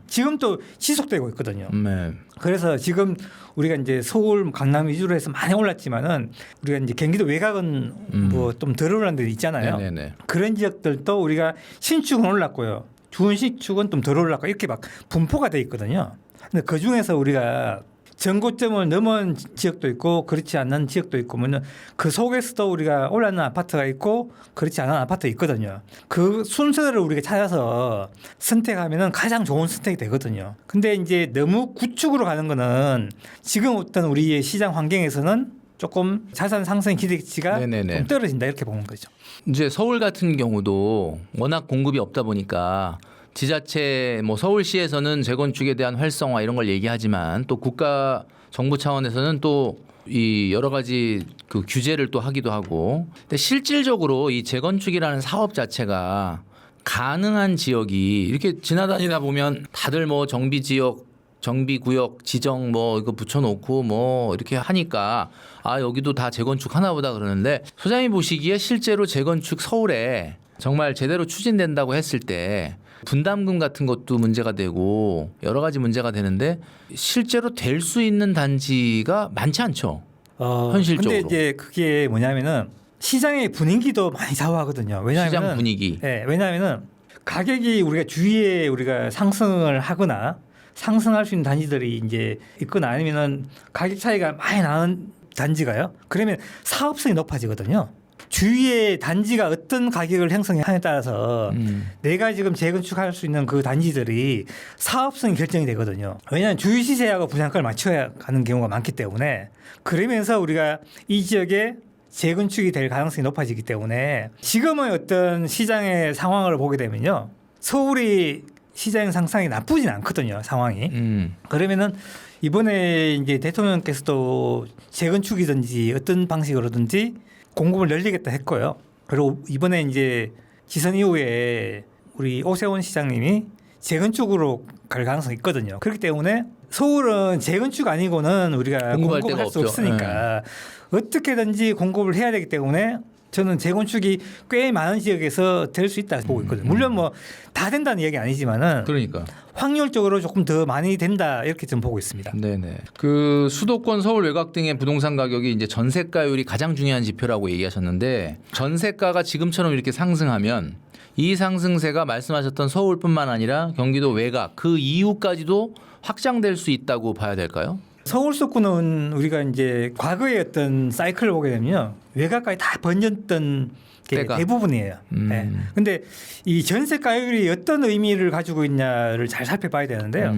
Speaker 2: 지금 또 지속되고 있거든요.
Speaker 1: 네.
Speaker 2: 그래서 지금 우리가 이제 서울, 강남 위주로 해서 많이 올랐지만은 우리가 이제 경기도 외곽은 뭐 좀 덜 올랐는 데 있잖아요.
Speaker 1: 네네네.
Speaker 2: 그런 지역들도 우리가 신축은 올랐고요, 준신축은 좀 덜 올랐고 이렇게 막 분포가 돼 있거든요. 근데 그 중에서 우리가 전고점을 넘은 지역도 있고 그렇지 않은 지역도 있고 뭐는 그 속에서도 우리가 올랐는 아파트가 있고 그렇지 않은 아파트가 있거든요. 그 순서를 우리가 찾아서 선택하면은 가장 좋은 선택이 되거든요. 근데 이제 너무 구축으로 가는 거는 지금 어떤 우리의 시장 환경에서는 조금 자산 상승 기대치가
Speaker 1: 네네네.
Speaker 2: 좀 떨어진다 이렇게 보는 거죠.
Speaker 1: 이제 서울 같은 경우도 워낙 공급이 없다 보니까 지자체 뭐 서울시에서는 재건축에 대한 활성화 이런 걸 얘기하지만 또 국가 정부 차원에서는 또 이 여러 가지 그 규제를 또 하기도 하고, 근데 실질적으로 이 재건축이라는 사업 자체가 가능한 지역이 이렇게 지나다니다 보면 다들 뭐 정비 지역, 정비 구역 지정 뭐 이거 붙여놓고 뭐 이렇게 하니까 아 여기도 다 재건축 하나보다 그러는데, 소장님 보시기에 실제로 재건축 서울에 정말 제대로 추진된다고 했을 때 분담금 같은 것도 문제가 되고 여러 가지 문제가 되는데 실제로 될 수 있는 단지가 많지 않죠. 현실적으로.
Speaker 2: 근데 이제 그게 뭐냐면은 시장의 분위기도 많이 좌우하거든요. 왜냐하면
Speaker 1: 시장 분위기.
Speaker 2: 네, 왜냐하면은 가격이 우리가 주위에 우리가 상승을 하거나 상승할 수 있는 단지들이 이제 있거나 아니면은 가격 차이가 많이 나는 단지가요. 그러면 사업성이 높아지거든요. 주위의 단지가 어떤 가격을 형성하냐에 따라서 내가 지금 재건축할 수 있는 그 단지들이 사업성이 결정이 되거든요. 왜냐하면 주위 시세하고 분양가를 맞춰야 가는 경우가 많기 때문에, 그러면서 우리가 이 지역에 재건축이 될 가능성이 높아지기 때문에 지금의 어떤 시장의 상황을 보게 되면요, 서울이 시장 상상이 나쁘진 않거든요, 상황이. 그러면은 이번에 이제 대통령께서도 재건축이든지 어떤 방식으로든지 공급을 늘리겠다 했고요. 그리고 이번에 이제 지선 이후에 우리 오세훈 시장님이 재건축으로 갈 가능성이 있거든요. 그렇기 때문에 서울은 재건축 아니고는 우리가
Speaker 1: 공급할
Speaker 2: 공급을
Speaker 1: 데가
Speaker 2: 할 수
Speaker 1: 없죠.
Speaker 2: 없으니까 어떻게든지 공급을 해야 되기 때문에 저는 재건축이 꽤 많은 지역에서 될 수 있다 보고 있거든요. 물론 뭐 다 된다는 얘기 아니지만은
Speaker 1: 그러니까.
Speaker 2: 확률적으로 조금 더 많이 된다 이렇게 좀 보고 있습니다.
Speaker 1: 네네. 그 수도권, 서울 외곽 등의 부동산 가격이 이제 전세가율이 가장 중요한 지표라고 얘기하셨는데, 전세가가 지금처럼 이렇게 상승하면 이 상승세가 말씀하셨던 서울뿐만 아니라 경기도 외곽 그 이후까지도 확장될 수 있다고 봐야 될까요?
Speaker 2: 서울 수도권은 우리가 이제 과거의 어떤 사이클을 보게 되면요, 외곽까지 다 번졌던 게
Speaker 1: 때가.
Speaker 2: 대부분이에요. 네. 근데 이 전세가율이 어떤 의미를 가지고 있냐를 잘 살펴봐야 되는데요.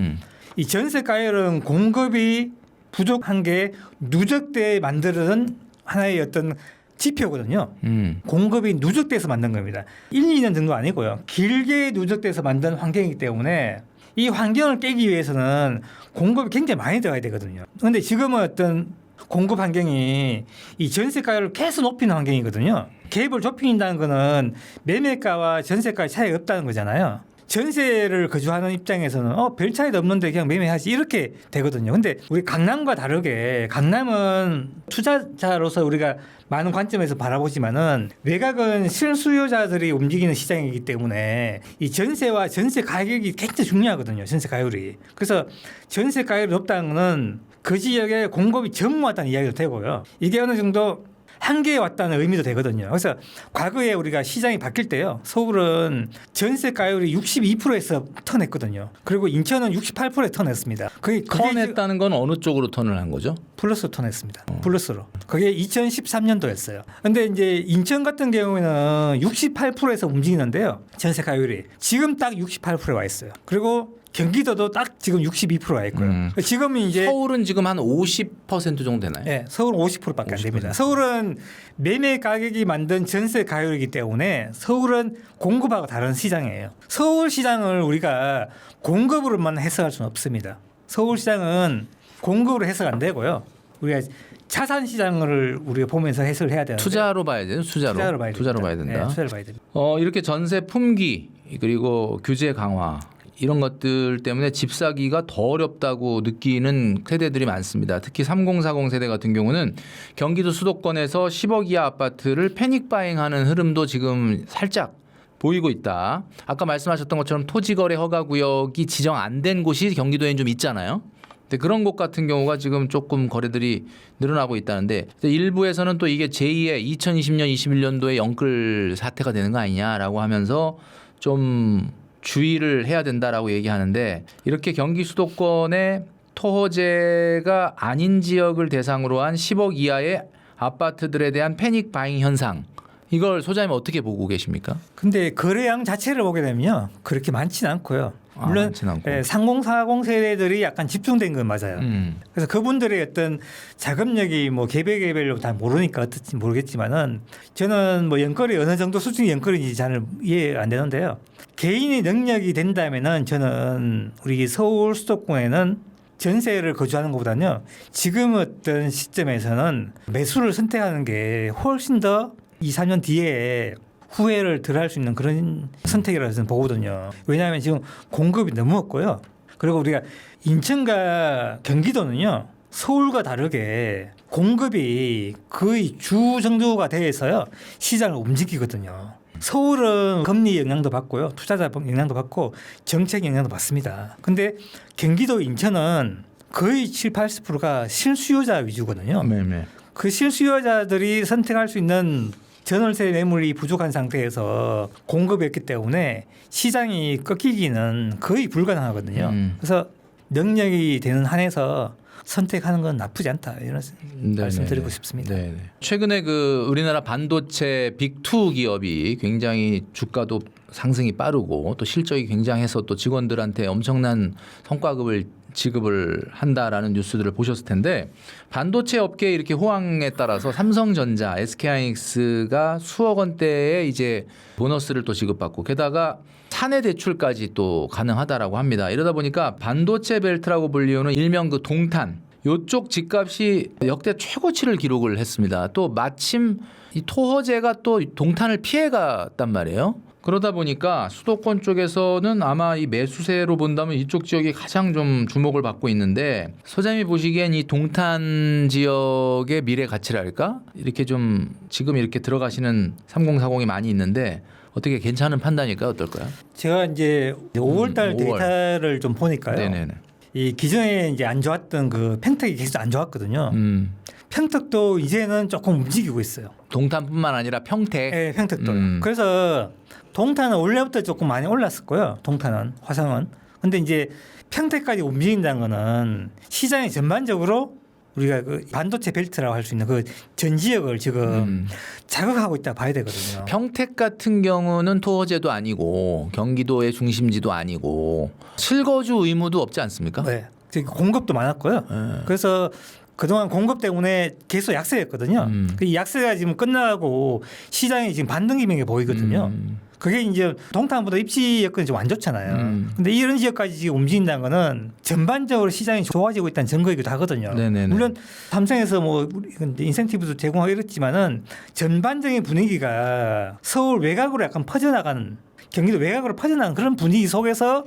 Speaker 2: 이 전세가율은 공급이 부족한 게 누적돼 만드는 하나의 어떤 지표거든요. 공급이 누적돼서 만든 겁니다. 1, 2년 정도 아니고요. 길게 누적돼서 만든 환경이기 때문에 이 환경을 깨기 위해서는 공급이 굉장히 많이 들어가야 되거든요. 그런데 지금은 어떤 공급 환경이 이 전세가를 계속 높이는 환경이거든요. 갭을 좁힌다는 거는 매매가와 전세가의 차이가 없다는 거잖아요. 전세를 거주하는 입장에서는 별 차이도 없는데 그냥 매매하지 이렇게 되거든요. 근데 우리 강남과 다르게 강남은 투자자로서 우리가 많은 관점에서 바라보지만은 외곽은 실수요자들이 움직이는 시장이기 때문에 이 전세와 전세 가격이 굉장히 중요하거든요. 전세 가율이. 그래서 전세 가율이 높다는 거는 그 지역에 공급이 전무하다는 이야기도 되고요. 이게 어느 정도 한계에 왔다는 의미도 되거든요. 그래서 과거에 우리가 시장이 바뀔 때요. 서울은 전세가율이 62%에서 턴했거든요. 그리고 인천은 68%에 턴했습니다. 그게
Speaker 1: 턴했다는 건 어느 쪽으로 턴을 한 거죠?
Speaker 2: 플러스 턴했습니다. 플러스로. 그게 2013년도였어요. 근데 이제 인천 같은 경우에는 68%에서 움직이는데요. 전세가율이 지금 딱 68%에 와 있어요. 그리고 경기도도 딱 지금 62%와 있고요. 지금 이제
Speaker 1: 서울은 지금 한 50% 정도 되나요?
Speaker 2: 네, 서울은 50%밖에 안 됩니다. 서울은 매매 가격이 만든 전세 가율이기 때문에 서울은 공급하고 다른 시장이에요. 서울 시장을 우리가 공급으로만 해석할 수는 없습니다. 서울 시장은 공급으로 해석 안 되고요. 우리가 자산 시장을 우리가 보면서 해석을 해야 되는데
Speaker 1: 투자로 봐야 돼요. 투자로 봐야 된다.
Speaker 2: 네, 투자로 봐야 됩니다.
Speaker 1: 이렇게 전세 품귀 그리고 규제 강화 이런 것들 때문에 집 사기가 더 어렵다고 느끼는 세대들이 많습니다. 특히 3040 세대 같은 경우는 경기도 수도권에서 10억 이하 아파트를 패닉 바잉하는 흐름도 지금 살짝 보이고 있다. 아까 말씀하셨던 것처럼 토지거래 허가구역이 지정 안 된 곳이 경기도에는 좀 있잖아요. 근데 그런 곳 같은 경우가 지금 조금 거래들이 늘어나고 있다는데 일부에서는 또 이게 제2의 2020년 21년도에 영끌 사태가 되는 거 아니냐라고 하면서 좀 주의를 해야 된다라고 얘기하는데 이렇게 경기 수도권의 토호제가 아닌 지역을 대상으로 한 10억 이하의 아파트들에 대한 패닉 바잉 현상 이걸 소장님 어떻게 보고 계십니까?
Speaker 2: 근데 거래량 자체를 보게 되면요. 그렇게 많지는 않고요. 물론
Speaker 1: 많지는 않고.
Speaker 2: 3040 세대들이 약간 집중된 건 맞아요. 그래서 그분들의 어떤 자금력이 뭐 개별로 다 모르니까 어떨지 모르겠지만은 저는 뭐 연거래 어느 정도 수준의 연거래인지 잘 이해 안 되는데요. 개인의 능력이 된다면은 저는 우리 서울 수도권에는 전세를 거주하는 것보다는요. 지금 어떤 시점에서는 매수를 선택하는 게 훨씬 더 2, 3년 뒤에 후회를 덜 할 수 있는 그런 선택이라고 저는 보거든요. 왜냐하면 지금 공급이 너무 없고요. 그리고 우리가 인천과 경기도는요. 서울과 다르게 공급이 거의 주 정도가 돼서요. 시장을 움직이거든요. 서울은 금리 영향도 받고요. 투자자 영향도 받고 정책 영향도 받습니다. 근데 경기도 인천은 거의 7, 80%가 실수요자 위주거든요.
Speaker 1: 네.
Speaker 2: 그 실수요자들이 선택할 수 있는 전월세 매물이 부족한 상태에서 공급이 없기 때문에 시장이 꺾이기는 거의 불가능하거든요. 그래서 능력이 되는 한에서 선택하는 건 나쁘지 않다 이런 말씀드리고 싶습니다.
Speaker 1: 네네. 최근에 그 우리나라 반도체 빅2 기업이 굉장히 주가도 상승이 빠르고 또 실적이 굉장해서 또 직원들한테 엄청난 성과급을 지급을 한다라는 뉴스들을 보셨을 텐데 반도체 업계 이렇게 호황에 따라서 삼성전자, SK하이닉스가 수억 원대의 이제 보너스를 또 지급받고 게다가 사내 대출까지 또 가능하다라고 합니다. 이러다 보니까 반도체 벨트라고 불리우는 일명 그 동탄 요쪽 집값이 역대 최고치를 기록을 했습니다. 또 마침 이 토호제가 또 동탄을 피해갔단 말이에요. 그러다 보니까 수도권 쪽에서는 아마 이 매수세로 본다면 이쪽 지역이 가장 좀 주목을 받고 있는데 소장님이 보시기엔 이 동탄 지역의 미래 가치랄까? 이렇게 좀 지금 이렇게 들어가시는 3040이 많이 있는데 어떻게 괜찮은 판단일까요? 어떨까요?
Speaker 2: 제가 이제 5월달
Speaker 1: 5월.
Speaker 2: 데이터를 좀 보니까요.
Speaker 1: 네네네.
Speaker 2: 이 기존에 이제 안 좋았던 그 평택이 계속 안 좋았거든요. 평택도 이제는 조금 움직이고 있어요.
Speaker 1: 동탄뿐만 아니라 평택.
Speaker 2: 네, 평택도. 그래서 동탄은 원래부터 조금 많이 올랐을 거예요. 동탄은 화성은. 근데 이제 평택까지 움직인다는 거는 시장이 전반적으로 우리가 그 반도체 벨트라고 할 수 있는 그 전 지역을 지금 자극하고 있다 봐야 되거든요.
Speaker 1: 평택 같은 경우는 토호제도 아니고 경기도의 중심지도 아니고 실거주 의무도 없지 않습니까?
Speaker 2: 네. 공급도 많았고요. 그래서 그동안 공급 때문에 계속 약세였거든요. 이 약세가 지금 끝나고 시장이 지금 반등 기미가 보이거든요. 그게 이제 동탄보다 입지 여건이 좀 안 좋잖아요. 근데 이런 지역까지 지금 움직인다는 거는 전반적으로 시장이 좋아지고 있다는 증거이기도 하거든요.
Speaker 1: 네네네.
Speaker 2: 물론 삼성에서 뭐 인센티브도 제공하고 이랬지만은 전반적인 분위기가 서울 외곽으로 약간 퍼져나가는 경기도 외곽으로 퍼져나가는 그런 분위기 속에서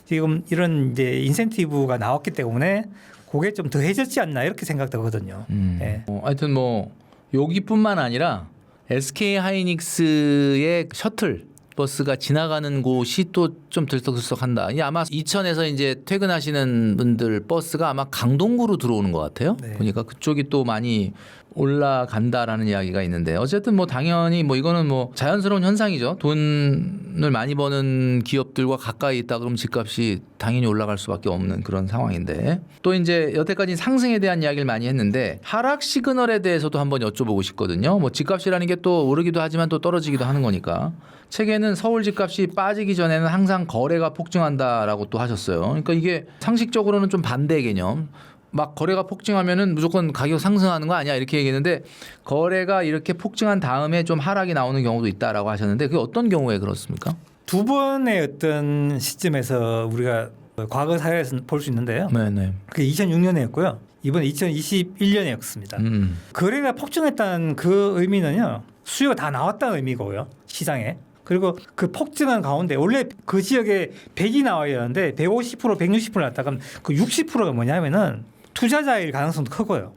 Speaker 2: 지금 이런 이제 인센티브가 나왔기 때문에 그게 좀 더해졌지 않나 이렇게 생각되거든요. 예.
Speaker 1: 하여튼 뭐 여기뿐만 아니라 SK 하이닉스의 셔틀 버스가 지나가는 곳이 또 좀 들썩들썩한다. 이 아마 이천에서 이제 퇴근하시는 분들 버스가 아마 강동구로 들어오는 것 같아요.
Speaker 2: 네.
Speaker 1: 보니까 그쪽이 또 많이 올라간다라는 이야기가 있는데 어쨌든 뭐 당연히 뭐 이거는 뭐 자연스러운 현상이죠. 돈을 많이 버는 기업들과 가까이 있다 그러면 집값이 당연히 올라갈 수밖에 없는 그런 상황인데 또 이제 여태까지 상승에 대한 이야기를 많이 했는데 하락 시그널에 대해서도 한번 여쭤보고 싶거든요. 뭐 집값이라는 게 또 오르기도 하지만 또 떨어지기도 하는 거니까 책에는 서울 집값이 빠지기 전에는 항상 거래가 폭증한다라고 또 하셨어요. 그러니까 이게 상식적으로는 좀 반대 개념. 막 거래가 폭증하면은 무조건 가격 상승하는 거 아니야 이렇게 얘기했는데 거래가 이렇게 폭증한 다음에 좀 하락이 나오는 경우도 있다라고 하셨는데 그게 어떤 경우에 그렇습니까?
Speaker 2: 두 번의 어떤 시점에서 우리가 과거 사례에서 볼 수 있는데요.
Speaker 1: 네네.
Speaker 2: 그게 2006년이었고요. 이번에 2021년이었습니다. 거래가 폭증했다는 그 의미는요. 수요가 다 나왔다는 의미고요. 시장에. 그리고 그 폭증한 가운데 원래 그 지역에 100이 나와야 하는데 150%, 160% 났다가 그 60%가 뭐냐면은 투자자일 가능성도 크고요.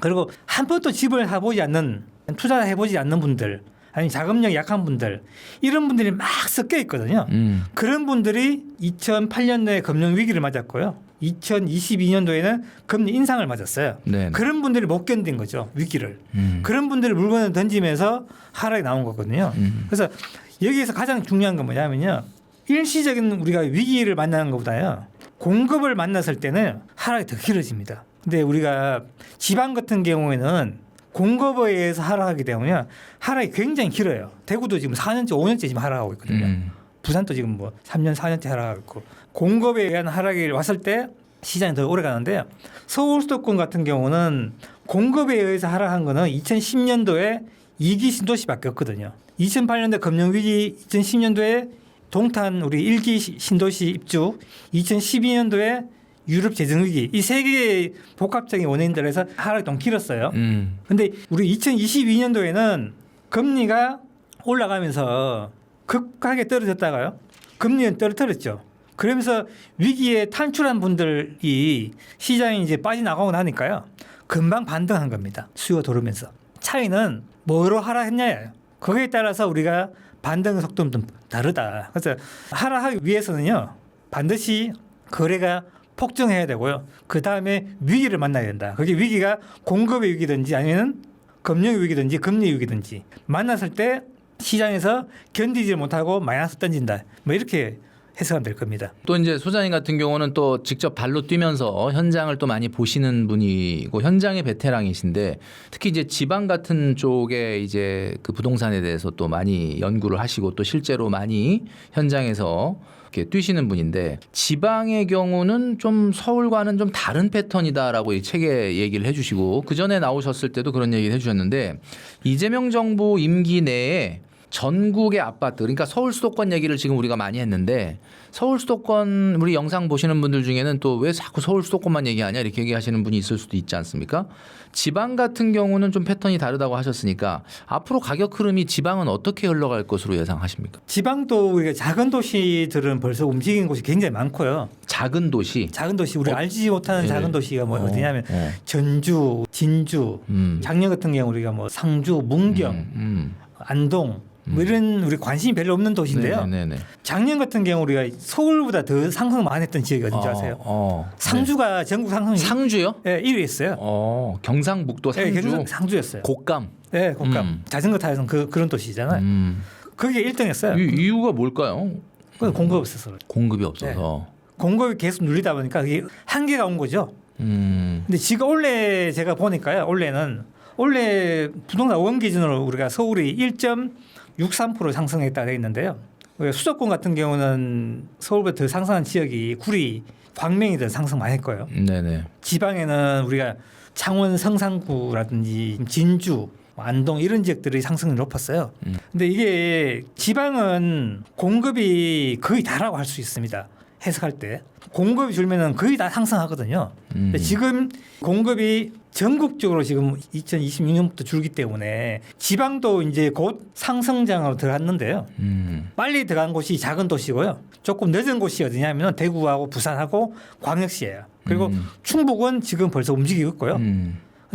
Speaker 2: 그리고 한 번도 집을 해보지 않는 투자해보지 않는 분들 아니면 자금력이 약한 분들 이런 분들이 막 섞여 있거든요. 그런 분들이 2008년도에 금융위기를 맞았고요. 2022년도에는 금리 인상을 맞았어요.
Speaker 1: 네네.
Speaker 2: 그런 분들이 못 견딘 거죠. 위기를. 그런 분들이 물건을 던지면서 하락이 나온 거거든요. 그래서 여기에서 가장 중요한 건 뭐냐면요. 일시적인 우리가 위기를 만나는 것보다요. 공급을 만났을 때는 하락이 더 길어집니다. 근데 우리가 지방 같은 경우에는 공급에 의해서 하락하기 때문에 하락이 굉장히 길어요. 대구도 지금 4년째, 5년째 지금 하락하고 있거든요. 부산도 지금 뭐 3년, 4년째 하락하고 있고 공급에 의한 하락이 왔을 때 시장이 더 오래 가는데요. 서울 수도권 같은 경우는 공급에 의해서 하락한 거는 2010년도에 2기 신도시밖에 없거든요. 2008년도 금융위기, 2010년도에 동탄 우리 1기 신도시 입주, 2012년도에 유럽 재정위기 이 세 개의 복합적인 원인들에서 하락이 좀 길었어요. 근데 우리 2022년도에는 금리가 올라가면서 급하게 떨어졌다가요. 금리는 떨어뜨렸죠. 그러면서 위기에 탈출한 분들이 시장에 이제 빠져나가고 나니까요. 금방 반등한 겁니다. 수요가 돌으면서. 차이는 뭐로 하락했냐예요. 거기에 따라서 우리가 반등 속도는 좀 다르다. 그래서 하락하기 위해서는요. 반드시 거래가 폭증해야 되고요. 그 다음에 위기를 만나야 된다. 그게 위기가 공급의 위기든지 아니면 금융의 위기든지 금리 위기든지 만났을 때 시장에서 견디지 못하고 마이너스 던진다. 뭐 이렇게 해석하면 될 겁니다.
Speaker 1: 또 이제 소장님 같은 경우는 또 직접 발로 뛰면서 현장을 또 많이 보시는 분이고 현장의 베테랑이신데 특히 이제 지방 같은 쪽에 이제 그 부동산에 대해서 또 많이 연구를 하시고 또 실제로 많이 현장에서 이렇게 뛰시는 분인데 지방의 경우는 좀 서울과는 좀 다른 패턴이다라고 이 책에 얘기를 해주시고 그 전에 나오셨을 때도 그런 얘기를 해주셨는데 이재명 정부 임기 내에 전국의 아파트 그러니까 서울 수도권 얘기를 지금 우리가 많이 했는데 서울 수도권 우리 영상 보시는 분들 중에는 또 왜 자꾸 서울 수도권만 얘기하냐 이렇게 얘기하시는 분이 있을 수도 있지 않습니까? 지방 같은 경우는 좀 패턴이 다르다고 하셨으니까 앞으로 가격 흐름이 지방은 어떻게 흘러갈 것으로 예상하십니까?
Speaker 2: 지방도 우리가 작은 도시들은 벌써 움직이는 곳이 굉장히 많고요.
Speaker 1: 작은 도시
Speaker 2: 작은 도시 우리 알지 못하는 작은 도시가 뭐 어디냐면 전주, 진주, 작년 같은 경우 우리가 뭐 상주, 문경, 안동 뭐 이런 우리 관심이 별로 없는 도시인데요.
Speaker 1: 네네네.
Speaker 2: 작년 같은 경우 우리가 서울보다 더 상승 많이 했던 지역이 어딘지 아세요? 상주가 전국 상승
Speaker 1: 상주요?
Speaker 2: 네, 1위 했어요.
Speaker 1: 경상북도 상주.
Speaker 2: 네, 상주였어요.
Speaker 1: 곡감.
Speaker 2: 네, 곡감. 자전거 타는 그런 도시잖아요. 그게 1등했어요.
Speaker 1: 이유가 뭘까요?
Speaker 2: 공급 없어서.
Speaker 1: 공급이 없어서.
Speaker 2: 네. 공급이 계속 눌리다 보니까 그게 한계가 온 거죠. 근데 지금 올해 제가 보니까요. 올해 부동산 원 기준으로 우리가 서울이 1.63% 상승했다 되어 있는데요. 수도권 같은 경우는 서울보다 더 상승한 지역이 구리, 광명이 더 상승 많이 했고요.
Speaker 1: 네네.
Speaker 2: 지방에는 우리가 창원 성산구라든지 진주, 안동 이런 지역들이 상승을 높았어요. 근데 이게 지방은 공급이 거의 다라고 할 수 있습니다. 해석할 때 공급이 줄면은 거의 다 상승하거든요. 근데 지금 공급이 전국적으로 지금 2026년부터 줄기 때문에 지방도 이제 곧 상승장으로 들어갔는데요. 빨리 들어간 곳이 작은 도시고요. 조금 늦은 곳이 어디냐면 대구하고 부산하고 광역시예요. 그리고 충북은 지금 벌써 움직이고 있고요.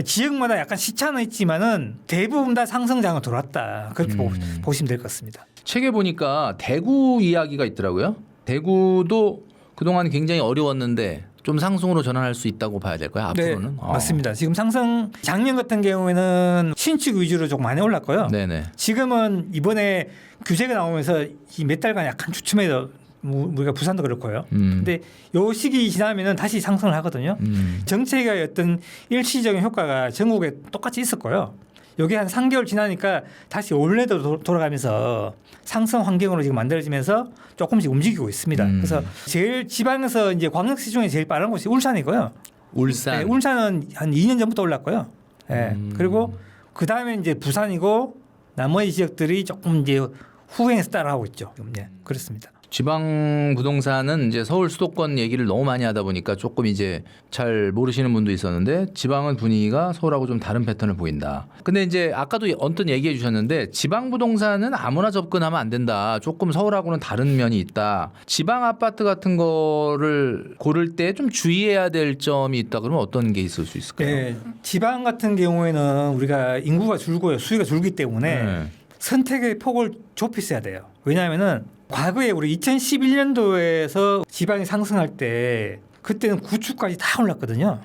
Speaker 2: 지역마다 약간 시차는 있지만은 대부분 다 상승장으로 돌았다. 그렇게 보시면 될 것 같습니다.
Speaker 1: 책에 보니까 대구 이야기가 있더라고요. 대구도 그동안 굉장히 어려웠는데 좀 상승으로 전환할 수 있다고 봐야 될까요? 앞으로는?
Speaker 2: 네, 맞습니다. 지금 상승 작년 같은 경우에는 신축 위주로 조금 많이 올랐고요.
Speaker 1: 네네.
Speaker 2: 지금은 이번에 규제가 나오면서 이 몇 달간 약간 주춤해서 우리가 부산도 그렇고요. 근데 요 시기 지나면은 다시 상승을 하거든요. 정책의 어떤 일시적인 효과가 전국에 똑같이 있을 거예요. 여기 한 3개월 지나니까 다시 원래대로 돌아가면서 상승 환경으로 지금 만들어지면서 조금씩 움직이고 있습니다. 그래서 제일 지방에서 이제 광역시 중에 제일 빠른 곳이 울산이고요.
Speaker 1: 울산.
Speaker 2: 네, 울산은 한 2년 전부터 올랐고요. 네. 그리고 그 다음에 이제 부산이고 나머지 지역들이 조금 이제 후행해서 따라하고 있죠. 네, 그렇습니다.
Speaker 1: 지방 부동산은 이제 서울 수도권 얘기를 너무 많이 하다 보니까 조금 이제 잘 모르시는 분도 있었는데 지방은 분위기가 서울하고 좀 다른 패턴을 보인다. 근데 이제 아까도 언뜻 얘기해 주셨는데 지방 부동산은 아무나 접근하면 안 된다. 조금 서울하고는 다른 면이 있다. 지방 아파트 같은 거를 고를 때 좀 주의해야 될 점이 있다. 그러면 어떤 게 있을 수 있을까요?
Speaker 2: 네, 지방 같은 경우에는 우리가 인구가 줄고요. 수요가 줄기 때문에 선택의 폭을 좁혔어야 돼요. 왜냐하면은 과거에 우리 2011년도에서 지방이 상승할 때 그때는 구축까지 다 올랐거든요.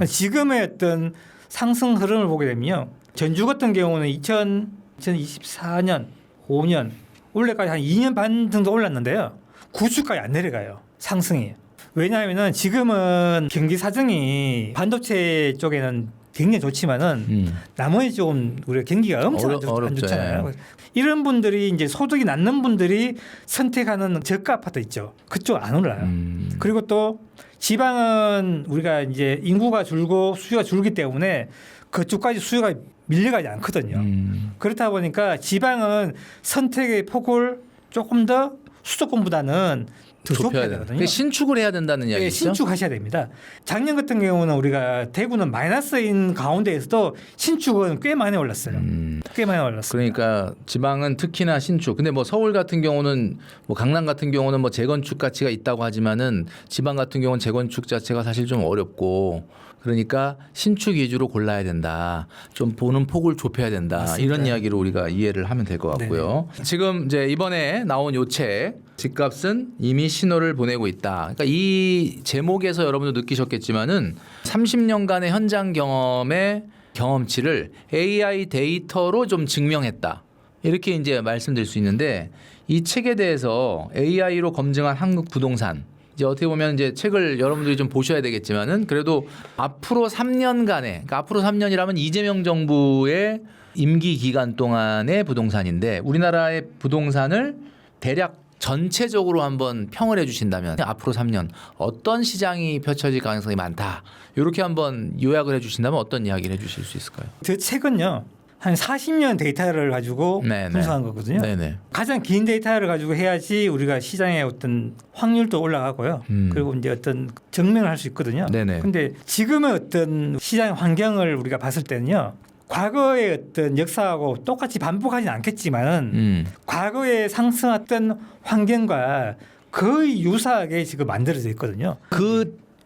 Speaker 2: 지금의 어떤 상승 흐름을 보게 되면요. 전주 같은 경우는 2024년, 5년 올해까지 한 2년 반 정도 올랐는데요. 구축까지 안 내려가요. 상승이. 왜냐하면은 지금은 경기 사정이 반도체 쪽에는 굉장히 좋지만은 나머지 쪽은 우리가 경기가 엄청 안 좋잖아요. 이런 분들이 이제 소득이 낮는 분들이 선택하는 저가 아파트 있죠. 그쪽 안 올라요. 그리고 또 지방은 우리가 이제 인구가 줄고 수요가 줄기 때문에 그쪽까지 수요가 밀려가지 않거든요. 그렇다 보니까 지방은 선택의 폭을 조금 더 수도권보다는 더 좁혀야 되거든요.
Speaker 1: 신축을 해야 된다는 이야기죠.
Speaker 2: 네, 신축하셔야 됩니다. 작년 같은 경우는 우리가 대구는 마이너스인 가운데에서도 신축은 꽤 많이 올랐어요. 꽤 많이 올랐어요.
Speaker 1: 그러니까 지방은 특히나 신축. 근데 뭐 서울 같은 경우는 뭐 강남 같은 경우는 뭐 재건축 가치가 있다고 하지만은 지방 같은 경우는 재건축 자체가 사실 좀 어렵고 그러니까 신축 위주로 골라야 된다. 좀 보는 폭을 좁혀야 된다.
Speaker 2: 맞습니다.
Speaker 1: 이런 이야기로 우리가 이해를 하면 될 것 같고요. 네네. 지금 이제 이번에 나온 요 책 집값은 이미 신호를 보내고 있다. 그러니까 이 제목에서 여러분도 느끼셨겠지만은 30년간의 현장 경험의 경험치를 AI 데이터로 좀 증명했다. 이렇게 이제 말씀드릴 수 있는데 이 책에 대해서 AI로 검증한 한국 부동산 이제 어떻게 보면 이제 책을 여러분들이 좀 보셔야 되겠지만은 그래도 앞으로 3년간의 그러니까 앞으로 3년이라면 이재명 정부의 임기 기간 동안의 부동산인데 우리나라의 부동산을 대략 전체적으로 한번 평을 해 주신다면 앞으로 3년 어떤 시장이 펼쳐질 가능성이 많다. 이렇게 한번 요약을 해 주신다면 어떤 이야기를 해 주실 수 있을까요?
Speaker 2: 그 책은요. 한 40년 데이터를 가지고 분석한 거거든요.
Speaker 1: 네네.
Speaker 2: 가장 긴 데이터를 가지고 해야지 우리가 시장의 어떤 확률도 올라가고요. 그리고 이제 어떤 증명을 할 수 있거든요. 그런데 지금의 어떤 시장의 환경을 우리가 봤을 때는요. 과거의 어떤 역사하고 똑같이 반복하지는 않겠지만은 과거에 상승했던 환경과 거의 유사하게 지금 만들어져 있거든요.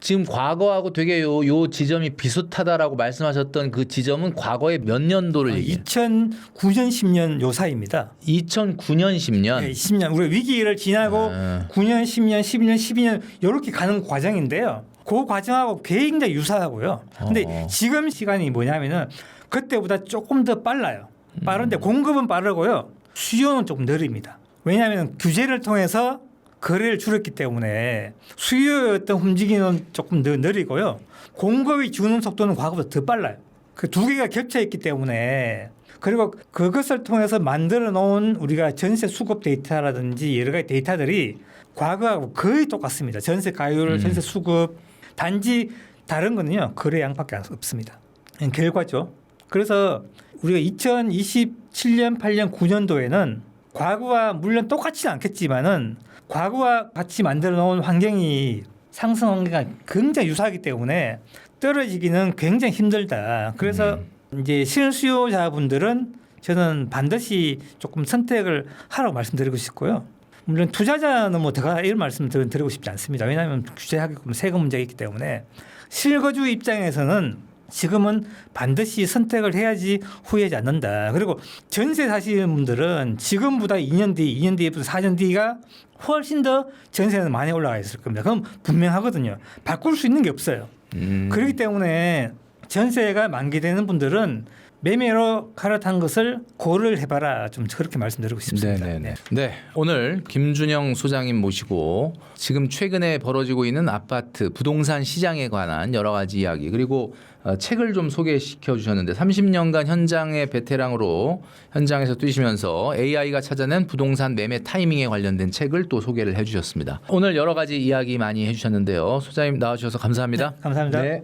Speaker 1: 지금 과거하고 되게 요 지점이 비슷하다라고 말씀하셨던 그 지점은 과거에 몇 년도를 얘기해요?
Speaker 2: 2009년 10년 요 사이입니다.
Speaker 1: 2009년 10년.
Speaker 2: 네, 10년. 우리 위기를 지나고 9년, 10년, 11년, 12년 이렇게 가는 과정인데요. 그 과정하고 굉장히 유사하고요. 근데 지금 시간이 뭐냐면은 그때보다 조금 더 빨라요. 빠른데 공급은 빠르고요. 수요는 조금 느립니다. 왜냐하면 규제를 통해서 거래를 줄였기 때문에 수요의 어떤 움직임은 조금 더 느리고요. 공급이 주는 속도는 과거보다 더 빨라요. 그 두 개가 겹쳐 있기 때문에 그리고 그것을 통해서 만들어 놓은 우리가 전세 수급 데이터라든지 여러 가지 데이터들이 과거하고 거의 똑같습니다. 전세 가율, 전세 수급 단지 다른 거는요. 거래 양밖에 없습니다. 결과죠. 그래서 우리가 2027년, 8년, 9년도에는 과거와 물론 똑같지는 않겠지만은 과거와 같이 만들어 놓은 환경이 상승 환경과 굉장히 유사하기 때문에 떨어지기는 굉장히 힘들다. 그래서 이제 실수요자분들은 저는 반드시 조금 선택을 하라고 말씀드리고 싶고요. 물론 투자자는 뭐 더 이런 말씀 드리고 싶지 않습니다. 왜냐하면 규제하게끔 세금 문제가 있기 때문에 실거주 입장에서는 지금은 반드시 선택을 해야지 후회하지 않는다. 그리고 전세 사시는 분들은 지금보다 2년 뒤, 2년 뒤, 4년 뒤가 훨씬 더 전세는 많이 올라가 있을 겁니다. 그럼 분명하거든요. 바꿀 수 있는 게 없어요. 그렇기 때문에 전세가 만기되는 분들은 매매로 갈아탄 것을 고려를 해봐라. 좀 그렇게 말씀드리고 싶습니다.
Speaker 1: 네네네. 네, 오늘 김준영 소장님 모시고 지금 최근에 벌어지고 있는 아파트 부동산 시장에 관한 여러 가지 이야기 그리고 책을 좀 소개시켜 주셨는데 30년간 현장의 베테랑으로 현장에서 뛰시면서 AI가 찾아낸 부동산 매매 타이밍에 관련된 책을 또 소개를 해주셨습니다. 오늘 여러 가지 이야기 많이 해주셨는데요. 소장님 나와주셔서 감사합니다.
Speaker 2: 네, 감사합니다.
Speaker 1: 네.